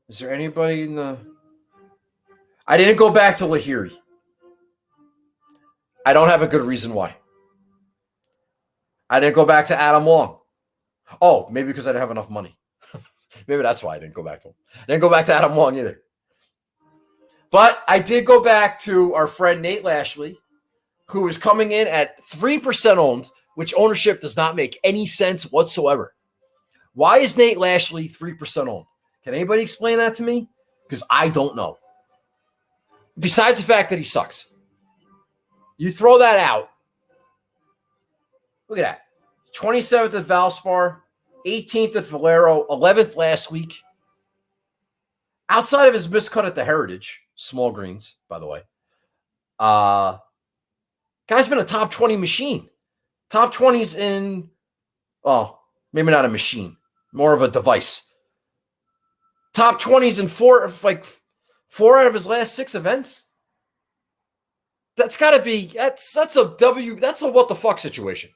Speaker 1: Is there anybody in the... I didn't go back to Lahiri. I don't have a good reason why. I didn't go back to Adam Long. Oh, maybe because I didn't have enough money. Maybe that's why I didn't go back to him. I didn't go back to Adam Long either. But I did go back to our friend Nate Lashley, who is coming in at 3% owned, which ownership does not make any sense whatsoever. Why is Nate Lashley 3% owned? Can anybody explain that to me? Because I don't know. Besides the fact that he sucks. You throw that out. Look at that. 27th at Valspar, 18th at Valero, 11th last week. Outside of his miscut at the Heritage, small greens, by the way. Guy's been a top 20 machine. Top 20s in, maybe not a machine, more of a device. Top 20s in four out of his last 6 events. That's got to be that's a W. That's a what the fuck situation.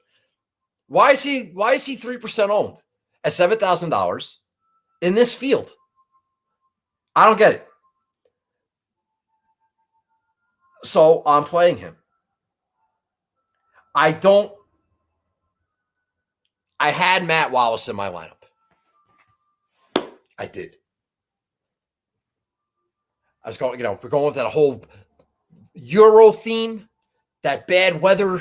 Speaker 1: Why is he 3% owned at $7,000 in this field? I don't get it. So I'm playing him. I had Matt Wallace in my lineup. I did. I was going, we're going with that whole Euro theme, that bad weather.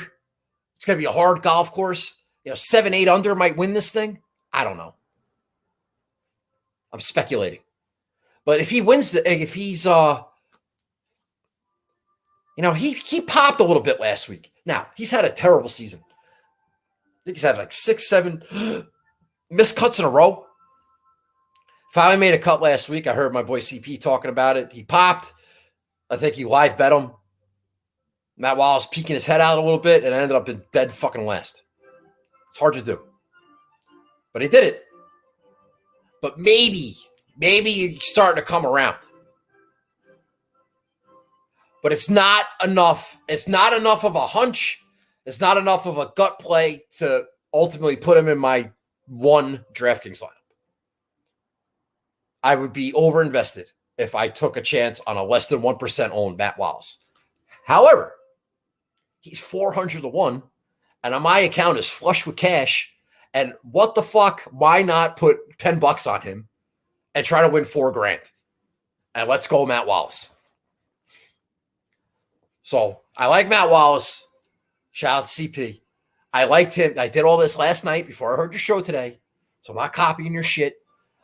Speaker 1: It's going to be a hard golf course. 7, 8 under might win this thing. I don't know. I'm speculating. But if he wins, if he's, he popped a little bit last week. Now, he's had a terrible season. I think he's had like 6, 7 missed cuts in a row. Finally made a cut last week. I heard my boy CP talking about it. He popped. I think he live bet him. Matt Wallace peeking his head out a little bit and ended up in dead fucking last. It's hard to do. But he did it. But maybe he's starting to come around. But it's not enough. It's not enough of a hunch. It's not enough of a gut play to ultimately put him in my one DraftKings lineup. I would be overinvested if I took a chance on a less than 1% owned Matt Wallace. However, he's 400 to 1, and on my account is flush with cash. And what the fuck? Why not put $10 on him and try to win $4,000? And let's go, Matt Wallace. So I like Matt Wallace. Shout out to CP. I liked him. I did all this last night before I heard your show today. So I'm not copying your shit.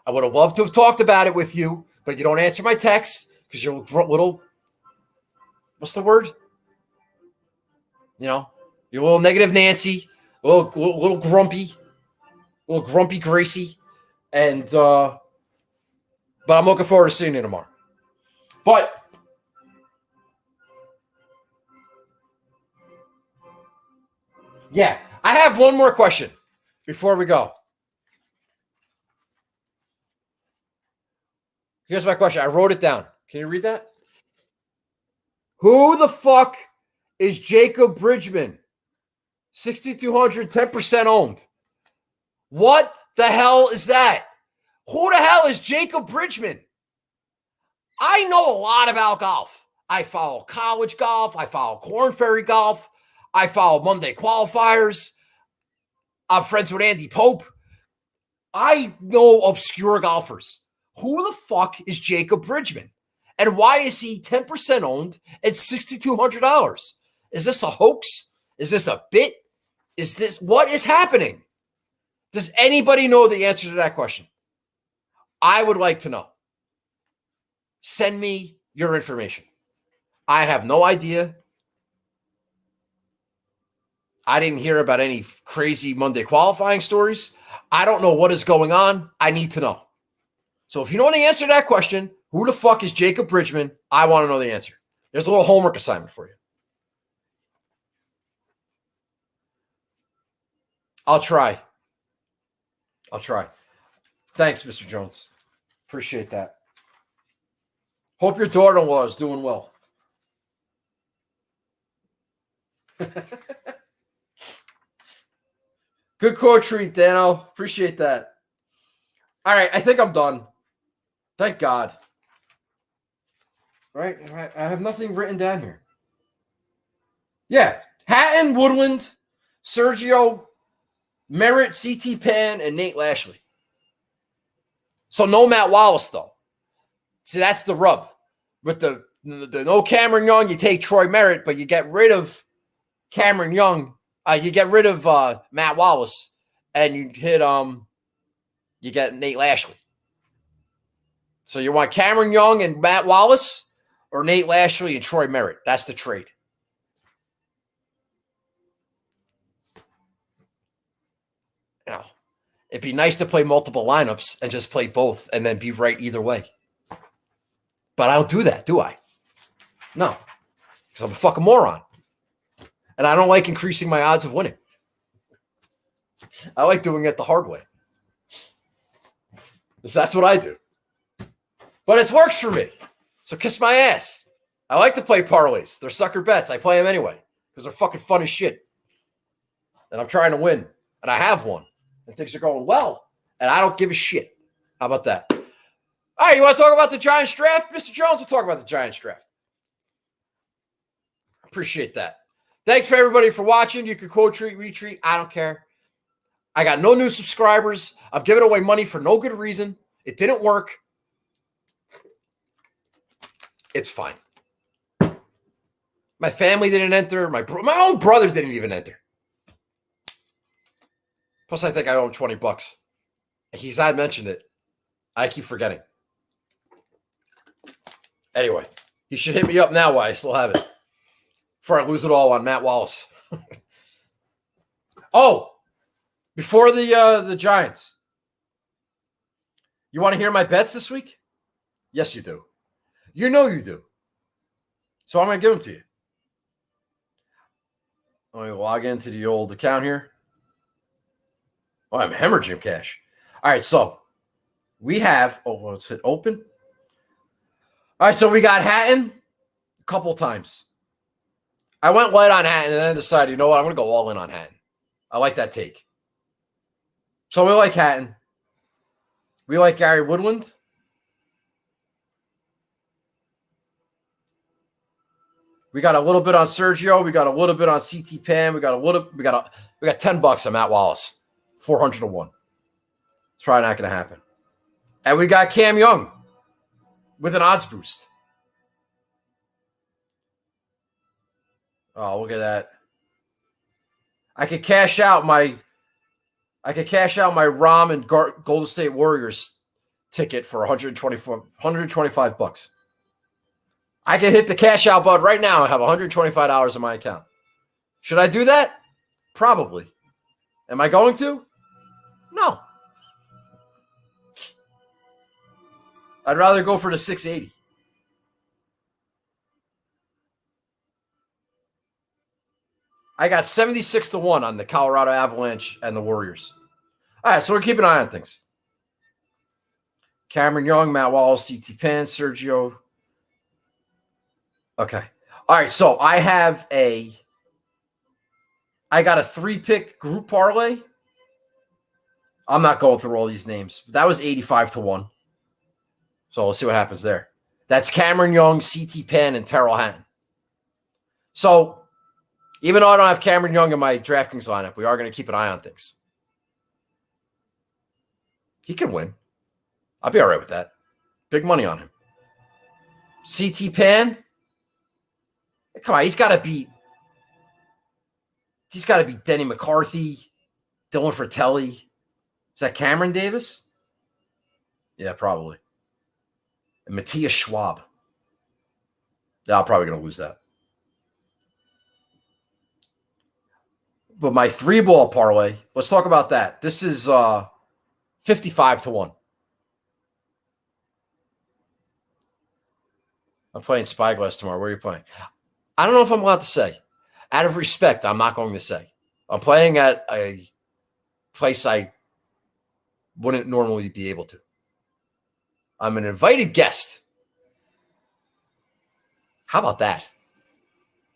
Speaker 1: I would have loved to have talked about it with you, but you don't answer my texts because you're a little, what's the word? You're a little negative Nancy, a little grumpy Gracie. And, but I'm looking forward to seeing you tomorrow. But yeah, I have one more question before we go. Here's my question. I wrote it down. Can you read that? Who the fuck is Jacob Bridgman? 6,200, 10% owned. What the hell is that? Who the hell is Jacob Bridgman? I know a lot about golf. I follow college golf. I follow Corn Ferry golf. I follow Monday qualifiers. I'm friends with Andy Pope. I know obscure golfers. Who the fuck is Jacob Bridgman? And why is he 10% owned at $6,200? Is this a hoax? Is this a bit? What is happening? Does anybody know the answer to that question? I would like to know. Send me your information. I have no idea. I didn't hear about any crazy Monday qualifying stories. I don't know what is going on. I need to know. So if you know the answer to that question, who the fuck is Jacob Bridgman? I want to know the answer. There's a little homework assignment for you. I'll try. Thanks, Mr. Jones. Appreciate that. Hope your daughter-in-law is doing well. Good quote treat, Dano. Appreciate that. All right, I think I'm done. Thank God. Right? I have nothing written down here. Yeah. Hatton, Woodland, Sergio, Merritt, CT Pan, and Nate Lashley. So no Matt Wallace, though. See, that's the rub. With the no Cameron Young, you take Troy Merritt, but you get rid of Cameron Young. You get rid of Matt Wallace, and you hit you get Nate Lashley. So you want Cameron Young and Matt Wallace, or Nate Lashley and Troy Merritt? That's the trade. It'd be nice to play multiple lineups and just play both and then be right either way. But I don't do that, do I? No, because I'm a fucking moron. And I don't like increasing my odds of winning. I like doing it the hard way. Because that's what I do. But it works for me. So kiss my ass. I like to play parlays. They're sucker bets. I play them anyway because they're fucking fun as shit. And I'm trying to win. And I have won. And things are going well. And I don't give a shit. How about that? All right, you want to talk about the Giants draft? Mr. Jones, we'll talk about the Giants draft. Appreciate that. Thanks for everybody for watching. You can quote treat, retweet. I don't care. I got no new subscribers. I'm giving away money for no good reason. It didn't work. It's fine. My family didn't enter. My own brother didn't even enter. Plus, I think I owe him $20. He's not mentioned it. I keep forgetting. Anyway, he should hit me up now while I still have it. Before I lose it all on Matt Wallace. Oh, before the Giants. You want to hear my bets this week? Yes, you do. You know you do. So I'm going to give them to you. Let me log into the old account here. Oh, I'm hemorrhaging cash. All right, so we have, let's hit open. All right, so we got Hatton a couple times. I went light on Hatton and then I decided, you know what, I'm going to go all in on Hatton. I like that take. So we like Hatton. We like Gary Woodland. We got a little bit on Sergio. We got a little bit on CT Pan. We got $10 on Matt Wallace. 400 to 1. It's probably not going to happen. And we got Cam Young with an odds boost. Oh, look at that. I could cash out my Rom and Golden State Warriors ticket for $125. I can hit the cash out button right now and have $125 in my account. Should I do that? Probably. Am I going to? No. I'd rather go for the 680. I got 76 to 1 on the Colorado Avalanche and the Warriors. All right, so we're keeping an eye on things. Cameron Young, Matt Wallace, CT Pan, Sergio. Okay. All right, so I got a 3-pick group parlay. I'm not going through all these names. That was 85 to 1. So let's see what happens there. That's Cameron Young, CT Pan, and Terrell Hatton. So even though I don't have Cameron Young in my DraftKings lineup, we are going to keep an eye on things. He can win. I'll be all right with that. Big money on him. CT Pan. Come on, he's got to beat Denny McCarthy, Dylan Fratelli. Is that Cameron Davis? Yeah, probably. And Matthias Schwab. Yeah, I'm probably going to lose that. But my 3-ball parlay, let's talk about that. This is 55 to 1. I'm playing Spyglass tomorrow. Where are you playing? I don't know if I'm allowed to say. Out of respect, I'm not going to say. I'm playing at a place I wouldn't normally be able to. I'm an invited guest. How about that?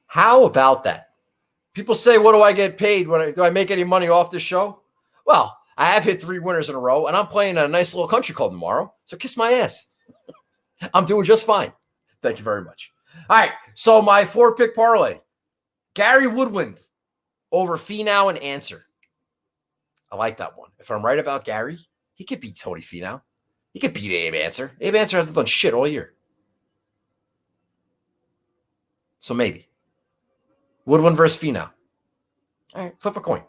Speaker 1: How about that? People say, what do I get paid? Do I make any money off this show? Well, I have hit 3 winners in a row, and I'm playing at a nice little country club tomorrow, so kiss my ass. I'm doing just fine. Thank you very much. All right, so my 4-pick parlay. Gary Woodland over Finau and Answer. I like that one. If I'm right about Gary, he could beat Tony Finau. He could beat Abe Answer. Abe Answer hasn't done shit all year. So maybe. Woodland versus Finau. All right, flip a coin.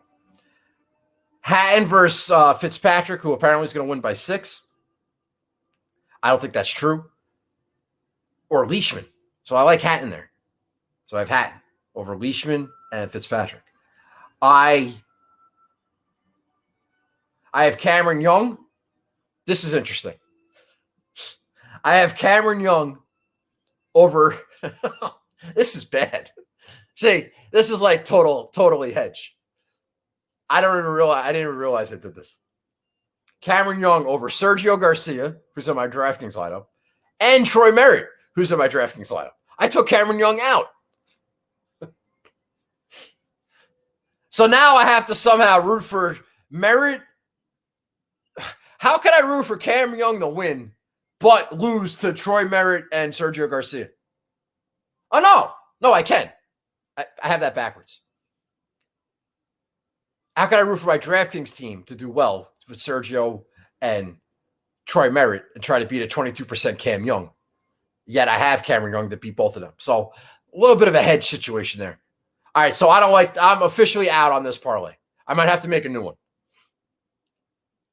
Speaker 1: Hatton versus Fitzpatrick, who apparently is going to win by 6. I don't think that's true. Or Leishman. So I like Hatton there. So I have Hatton over Leishman and Fitzpatrick. I have Cameron Young. This is interesting. I have Cameron Young over. This is bad. See, this is like totally hedge. I didn't even realize I did this. Cameron Young over Sergio Garcia, who's in my DraftKings lineup, and Troy Merritt, who's in my DraftKings lineup. I took Cameron Young out. So now I have to somehow root for Merritt. How can I root for Cameron Young to win, but lose to Troy Merritt and Sergio Garcia? Oh, no. No, I can. I have that backwards. How can I root for my DraftKings team to do well with Sergio and Troy Merritt and try to beat a 22% Cam Young? Yet I have Cameron Young to beat both of them. So A little bit of a hedge situation there. All right, so I'm officially out on this parlay. I might have to make a new one.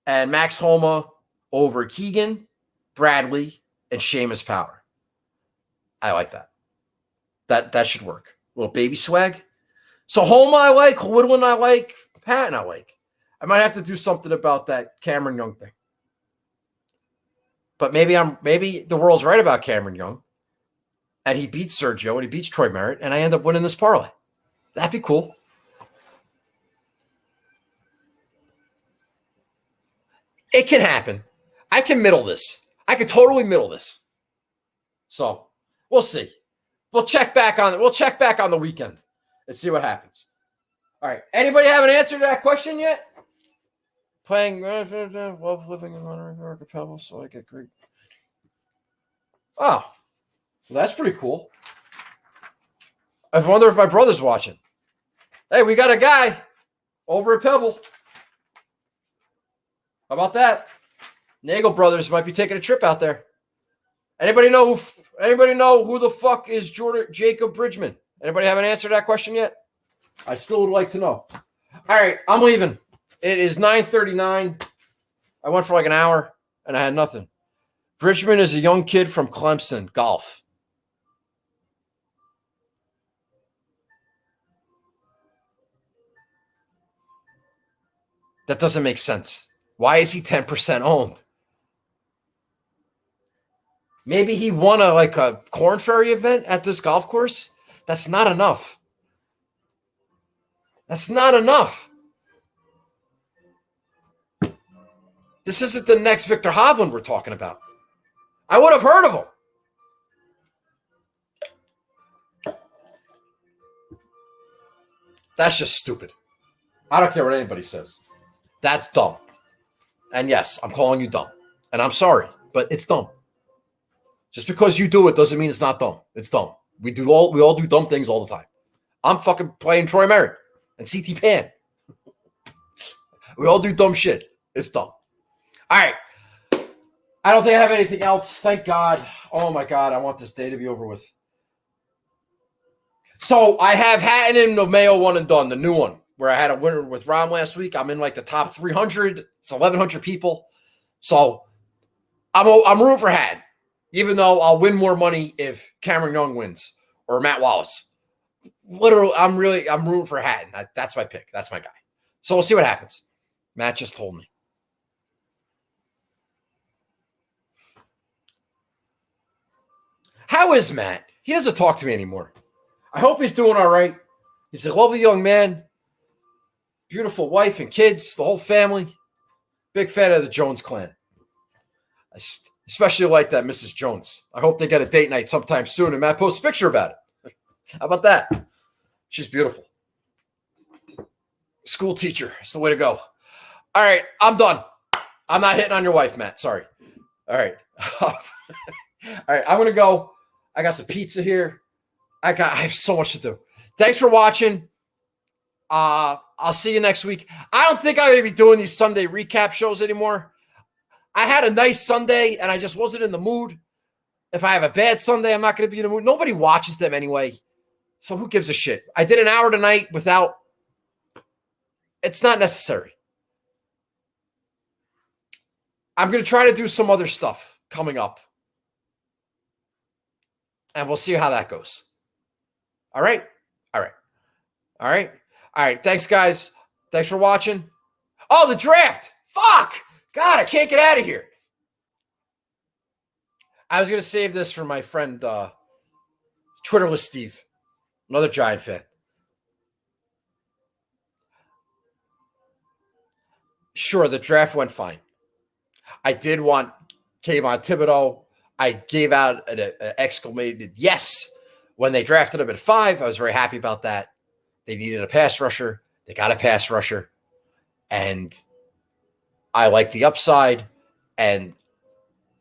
Speaker 1: And Max Homa over Keegan, Bradley, and Seamus Power. I like that. That should work. A little baby swag. So Homa I like, Woodland I like, Patton I like. I might have to do something about that Cameron Young thing. But maybe the world's right about Cameron Young. And he beats Sergio and he beats Troy Merritt, and I end up winning this parlay. That'd be cool. It can happen. I can middle this. I could totally middle this. So we'll see. We'll check back on the weekend and see what happens. All right. Anybody have an answer to that question yet? Playing love living in Monterey Pebbles, so I get great. Oh, well, that's pretty cool. I wonder if my brother's watching. Hey, we got a guy over at Pebble. How about that? Nagel Brothers might be taking a trip out there. Anybody know who the fuck is Jacob Bridgman? Anybody have an answer to that question yet? I still would like to know. All right, I'm leaving. It is 9:39. I went for like an hour and I had nothing. Bridgman is a young kid from Clemson, golf. That doesn't make sense. Why is he 10% owned? Maybe he won a Corn Ferry event at this golf course. That's not enough. That's not enough. This isn't the next Victor Hovland we're talking about. I would have heard of him. That's just stupid. I don't care what anybody says. That's dumb. And yes, I'm calling you dumb. And I'm sorry, but it's dumb. Just because you do it doesn't mean it's not dumb. It's dumb. We all do dumb things all the time. I'm fucking playing Troy Merritt and CT Pan. We all do dumb shit. It's dumb. All right. I don't think I have anything else. Thank God. Oh my God. I want this day to be over with. So I have Hatton in the Mayo one and done, the new one, where I had a winner with Rom last week. I'm in like the top 300. It's 1,100 people. So I'm rooting for Hatton, even though I'll win more money if Cameron Young wins or Matt Wallace. Literally, I'm rooting for Hatton. That's my pick. That's my guy. So we'll see what happens. Matt just told me. How is Matt? He doesn't talk to me anymore. I hope he's doing all right. He's a lovely young man. Beautiful wife and kids, the whole family. Big fan of the Jones clan. I especially like that Mrs. Jones. I hope they get a date night sometime soon, and Matt posts a picture about it. How about that? She's beautiful. School teacher. It's the way to go. All right, I'm done. I'm not hitting on your wife, Matt. Sorry. All right. All right, I'm going to go. I got some pizza here. I have so much to do. Thanks for watching. I'll see you next week. I don't think I'm going to be doing these Sunday recap shows anymore. I had a nice Sunday, and I just wasn't in the mood. If I have a bad Sunday, I'm not going to be in the mood. Nobody watches them anyway, so who gives a shit? I did an hour tonight without – it's not necessary. I'm going to try to do some other stuff coming up, and we'll see how that goes. All right? All right. All right? All right. Thanks, guys. Thanks for watching. Oh, the draft. Fuck. God, I can't get out of here. I was going to save this for my friend, Twitterless Steve, another Giant fan. Sure, the draft went fine. I did want Kayvon Thibodeau. I gave out an exclamated yes when they drafted him at 5. I was very happy about that. They needed a pass rusher. They got a pass rusher. And I like the upside and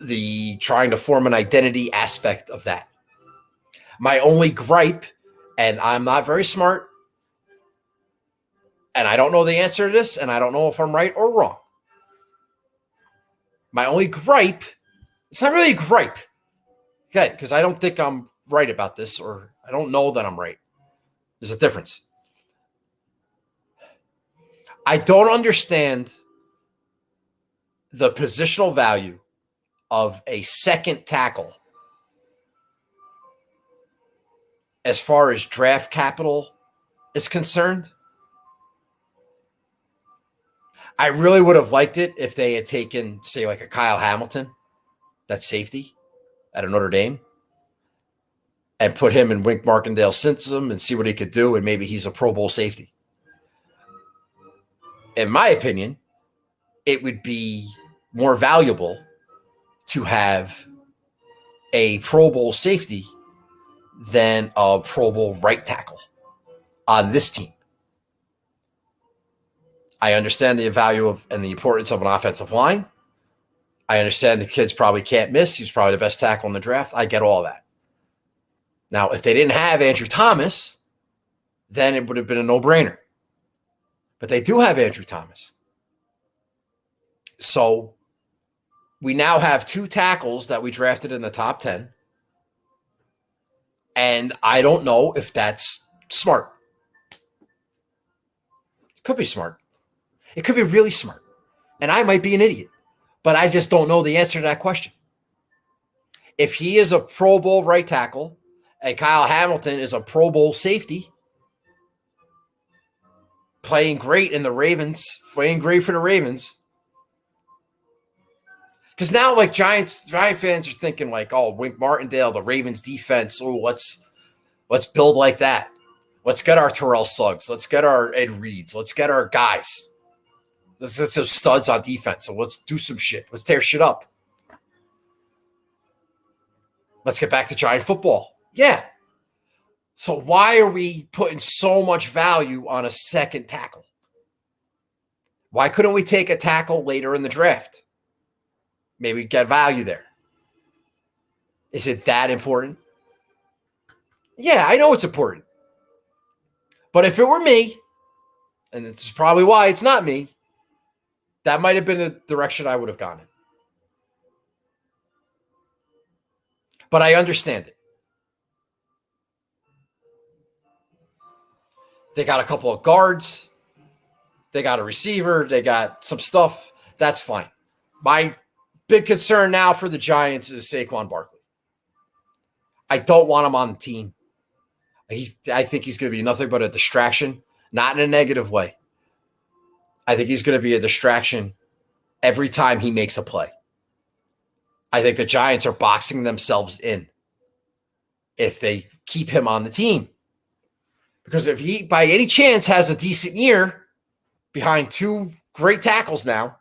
Speaker 1: the trying to form an identity aspect of that. My only gripe, and I'm not very smart, and I don't know the answer to this, and I don't know if I'm right or wrong. My only gripe, it's not really a gripe, Good, because I don't think I'm right about this, or I don't know that I'm right. There's a difference. I don't understand the positional value of a second tackle as far as draft capital is concerned. I really would have liked it if they had taken, say, like a Kyle Hamilton, that's safety, out of Notre Dame, and put him in Wink Martindale's system and see what he could do, and maybe he's a Pro Bowl safety. In my opinion, it would be more valuable to have a Pro Bowl safety than a Pro Bowl right tackle on this team. I understand the value of and the importance of an offensive line. I understand the kid's probably can't miss. He's probably the best tackle in the draft. I get all that. Now, if they didn't have Andrew Thomas, then it would have been a no-brainer. But they do have Andrew Thomas. So we now have 2 tackles that we drafted in the top 10. And I don't know if that's smart. It could be smart. It could be really smart. And I might be an idiot. But I just don't know the answer to that question. If he is a Pro Bowl right tackle and Kyle Hamilton is a Pro Bowl safety, playing great in the Ravens, playing great for the Ravens. Because now, like, Giant fans are thinking, like, oh, Wink Martindale, the Ravens defense, oh, let's build like that. Let's get our Terrell Suggs. Let's get our Ed Reeds. Let's get our guys. Let's get some studs on defense. So let's do some shit. Let's tear shit up. Let's get back to Giant football. Yeah. So why are we putting so much value on a second tackle? Why couldn't we take a tackle later in the draft? Maybe get value there. Is it that important? Yeah, I know it's important. But if it were me, and this is probably why it's not me, that might have been the direction I would have gone in. But I understand it. They got a couple of guards. They got a receiver. They got some stuff. That's fine. My big concern now for the Giants is Saquon Barkley. I don't want him on the team. I think he's going to be nothing but a distraction, not in a negative way. I think he's going to be a distraction every time he makes a play. I think the Giants are boxing themselves in if they keep him on the team. Because if he, by any chance, has a decent year behind 2 great tackles now,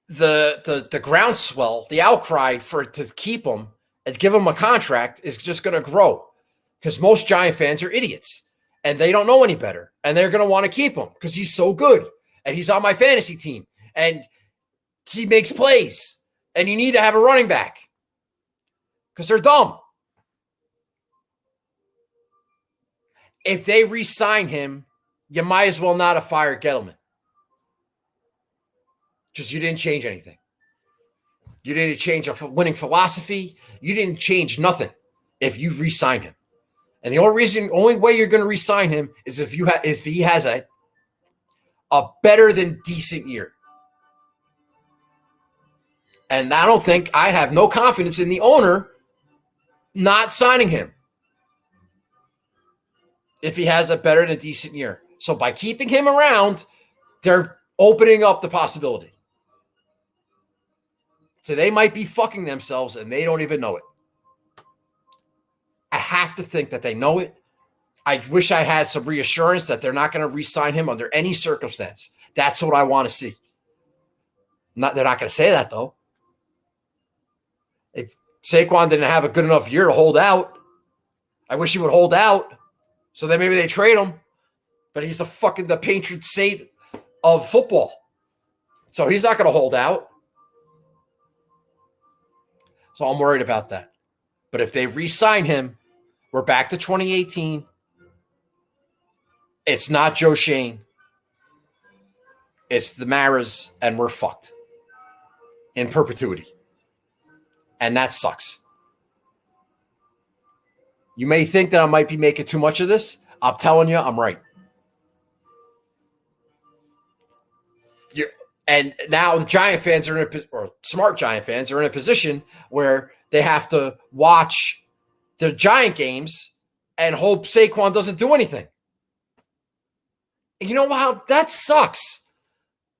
Speaker 1: the groundswell, the outcry to keep him and give him a contract is just going to grow. Because most Giant fans are idiots. And they don't know any better. And they're going to want to keep him because he's so good. And he's on my fantasy team. And he makes plays. And you need to have a running back. Because they're dumb. If they re-sign him, you might as well not have fired Gettleman. Because you didn't change anything. You didn't change a winning philosophy. You didn't change nothing if you re-sign him. And the only way you're going to re-sign him is if he has a better than decent year. And I have no confidence in the owner not signing him if he has a better than decent year. So by keeping him around, they're opening up the possibility. So they might be fucking themselves and they don't even know it. I have to think that they know it. I wish I had some reassurance that they're not going to re-sign him under any circumstance. That's what I want to see. They're not going to say that, though. Saquon didn't have a good enough year to hold out. I wish he would hold out. So then maybe they trade him. But he's the patron saint of football. So he's not going to hold out. So I'm worried about that. But if they re-sign him, we're back to 2018. It's not Joe Shane. It's the Maras, and we're fucked in perpetuity. And that sucks. You may think that I might be making too much of this. I'm telling you, I'm right. And now the Giant fans are or smart Giant fans are in a position where they have to watch the Giant games and hope Saquon doesn't do anything. And you know how that sucks.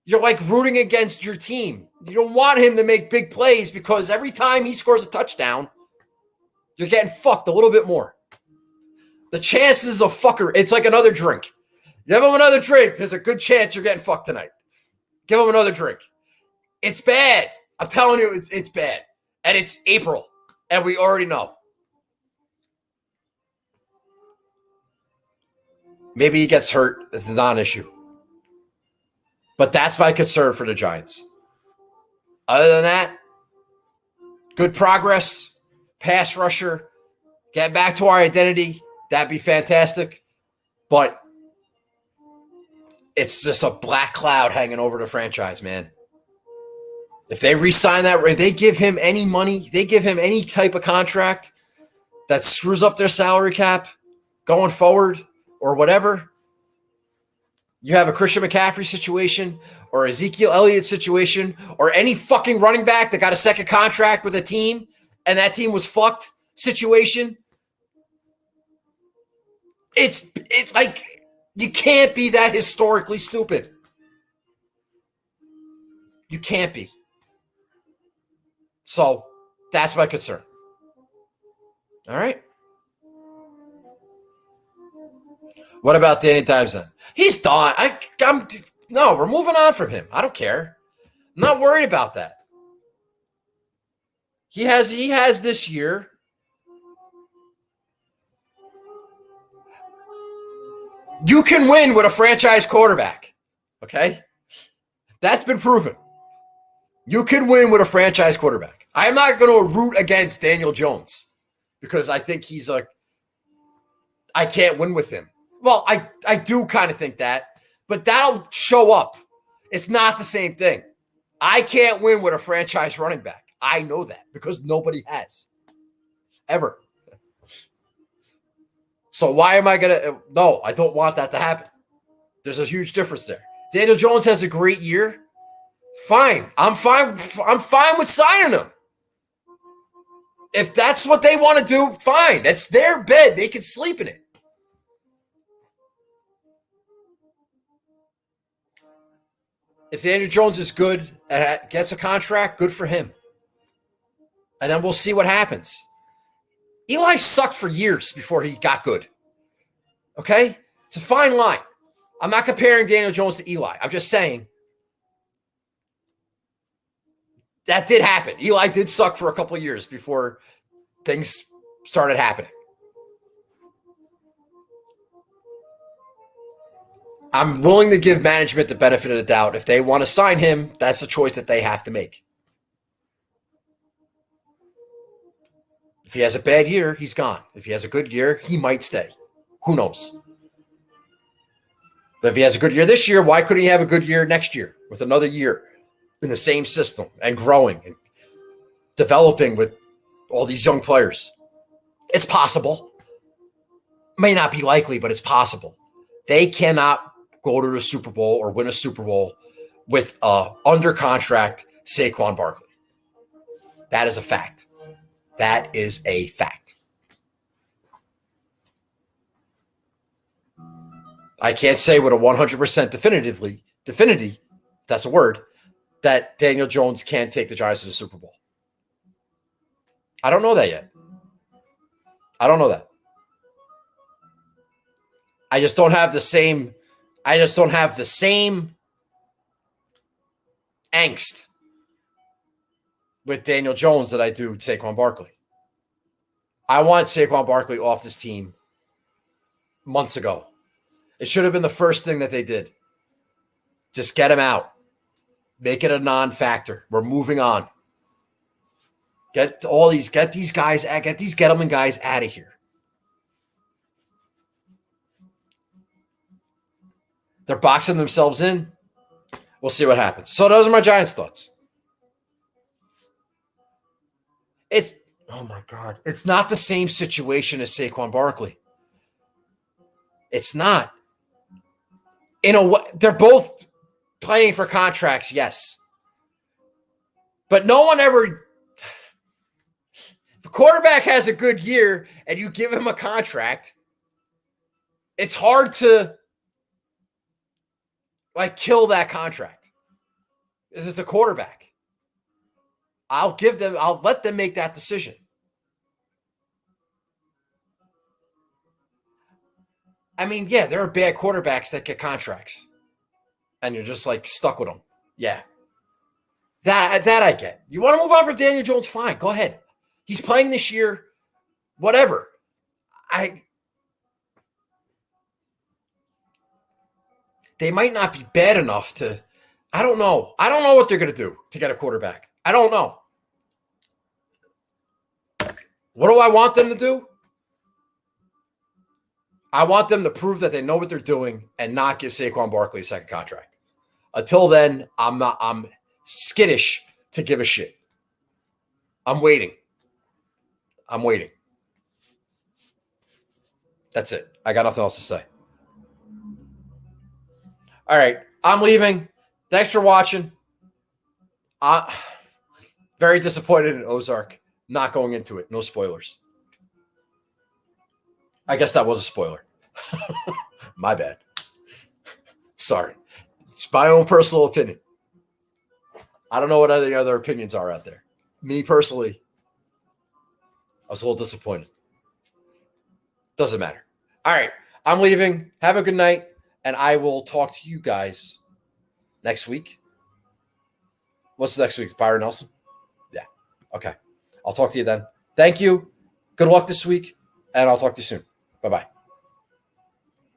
Speaker 1: You're like rooting against your team. You don't want him to make big plays because every time he scores a touchdown, you're getting fucked a little bit more. The chances of fucker, it's like another drink. Give him another drink. There's a good chance you're getting fucked tonight. Give him another drink. It's bad. I'm telling you, it's bad. And it's April. And we already know. Maybe he gets hurt. It's a non-issue. But that's my concern for the Giants. Other than that, good progress. Pass rusher. Get back to our identity. That'd be fantastic. But it's just a black cloud hanging over the franchise, man. If they re-sign that, if they give him any money, they give him any type of contract that screws up their salary cap going forward or whatever, you have a Christian McCaffrey situation or Ezekiel Elliott situation or any fucking running back that got a second contract with a team and that team was fucked situation. It's like you can't be that historically stupid. You can't be. So that's my concern. All right. What about Danny Dimes then? He's done. No, we're moving on from him. I don't care. I'm not worried about that. He has this year. You can win with a franchise quarterback. Okay? That's been proven. You can win with a franchise quarterback. I'm not going to root against Daniel Jones because I think he's I can't win with him. Well, I do kind of think that, but that'll show up. It's not the same thing. I can't win with a franchise running back. I know that because nobody has. Ever. So why am I going to? No, I don't want that to happen. There's a huge difference there. Daniel Jones has a great year. Fine. I'm fine with signing him. If that's what they want to do, fine. That's their bed. They can sleep in it. If Daniel Jones is good and gets a contract, good for him. And then we'll see what happens. Eli sucked for years before he got good. Okay? It's a fine line. I'm not comparing Daniel Jones to Eli. I'm just saying that did happen. Eli did suck for a couple of years before things started happening. I'm willing to give management the benefit of the doubt. If they want to sign him, that's a choice that they have to make. If he has a bad year, he's gone. If he has a good year, he might stay. Who knows? But if he has a good year this year, why couldn't he have a good year next year with another year in the same system and growing and developing with all these young players? It's possible. May not be likely, but it's possible. They cannot go to the Super Bowl or win a Super Bowl with under contract Saquon Barkley. That is a fact. That is a fact. I can't say with a 100% definitivity, if that's a word, that Daniel Jones can't take the Giants to the Super Bowl. I don't know that yet. I don't know that. I just don't have the same angst with Daniel Jones that I do Saquon Barkley. I want Saquon Barkley off this team months ago. It should have been the first thing that they did. Just get him out. Make it a non-factor. We're moving on. Get these Gettleman guys out of here. They're boxing themselves in. We'll see what happens. So those are my Giants thoughts. oh my God. It's not the same situation as Saquon Barkley. It's not. In a way, they're both playing for contracts, yes. But no one ever. If a quarterback has a good year and you give him a contract, it's hard to kill that contract. This is the quarterback. I'll let them make that decision. I mean, yeah, there are bad quarterbacks that get contracts. And you're just stuck with them. Yeah. That I get. You want to move on for Daniel Jones? Fine. Go ahead. He's playing this year. Whatever. They might not be bad enough to. I don't know. I don't know what they're going to do to get a quarterback. I don't know. What do I want them to do? I want them to prove that they know what they're doing and not give Saquon Barkley a second contract. Until then, I'm skittish to give a shit. I'm waiting. That's it. I got nothing else to say. All right. I'm leaving. Thanks for watching. Very disappointed in Ozark. Not going into it. No spoilers. I guess that was a spoiler. My bad. Sorry. It's my own personal opinion. I don't know what any other opinions are out there. Me personally, I was a little disappointed. Doesn't matter. All right. I'm leaving. Have a good night. And I will talk to you guys next week. What's next week? Byron Nelson? Yeah. Okay. I'll talk to you then. Thank you. Good luck this week. And I'll talk to you soon. Bye-bye.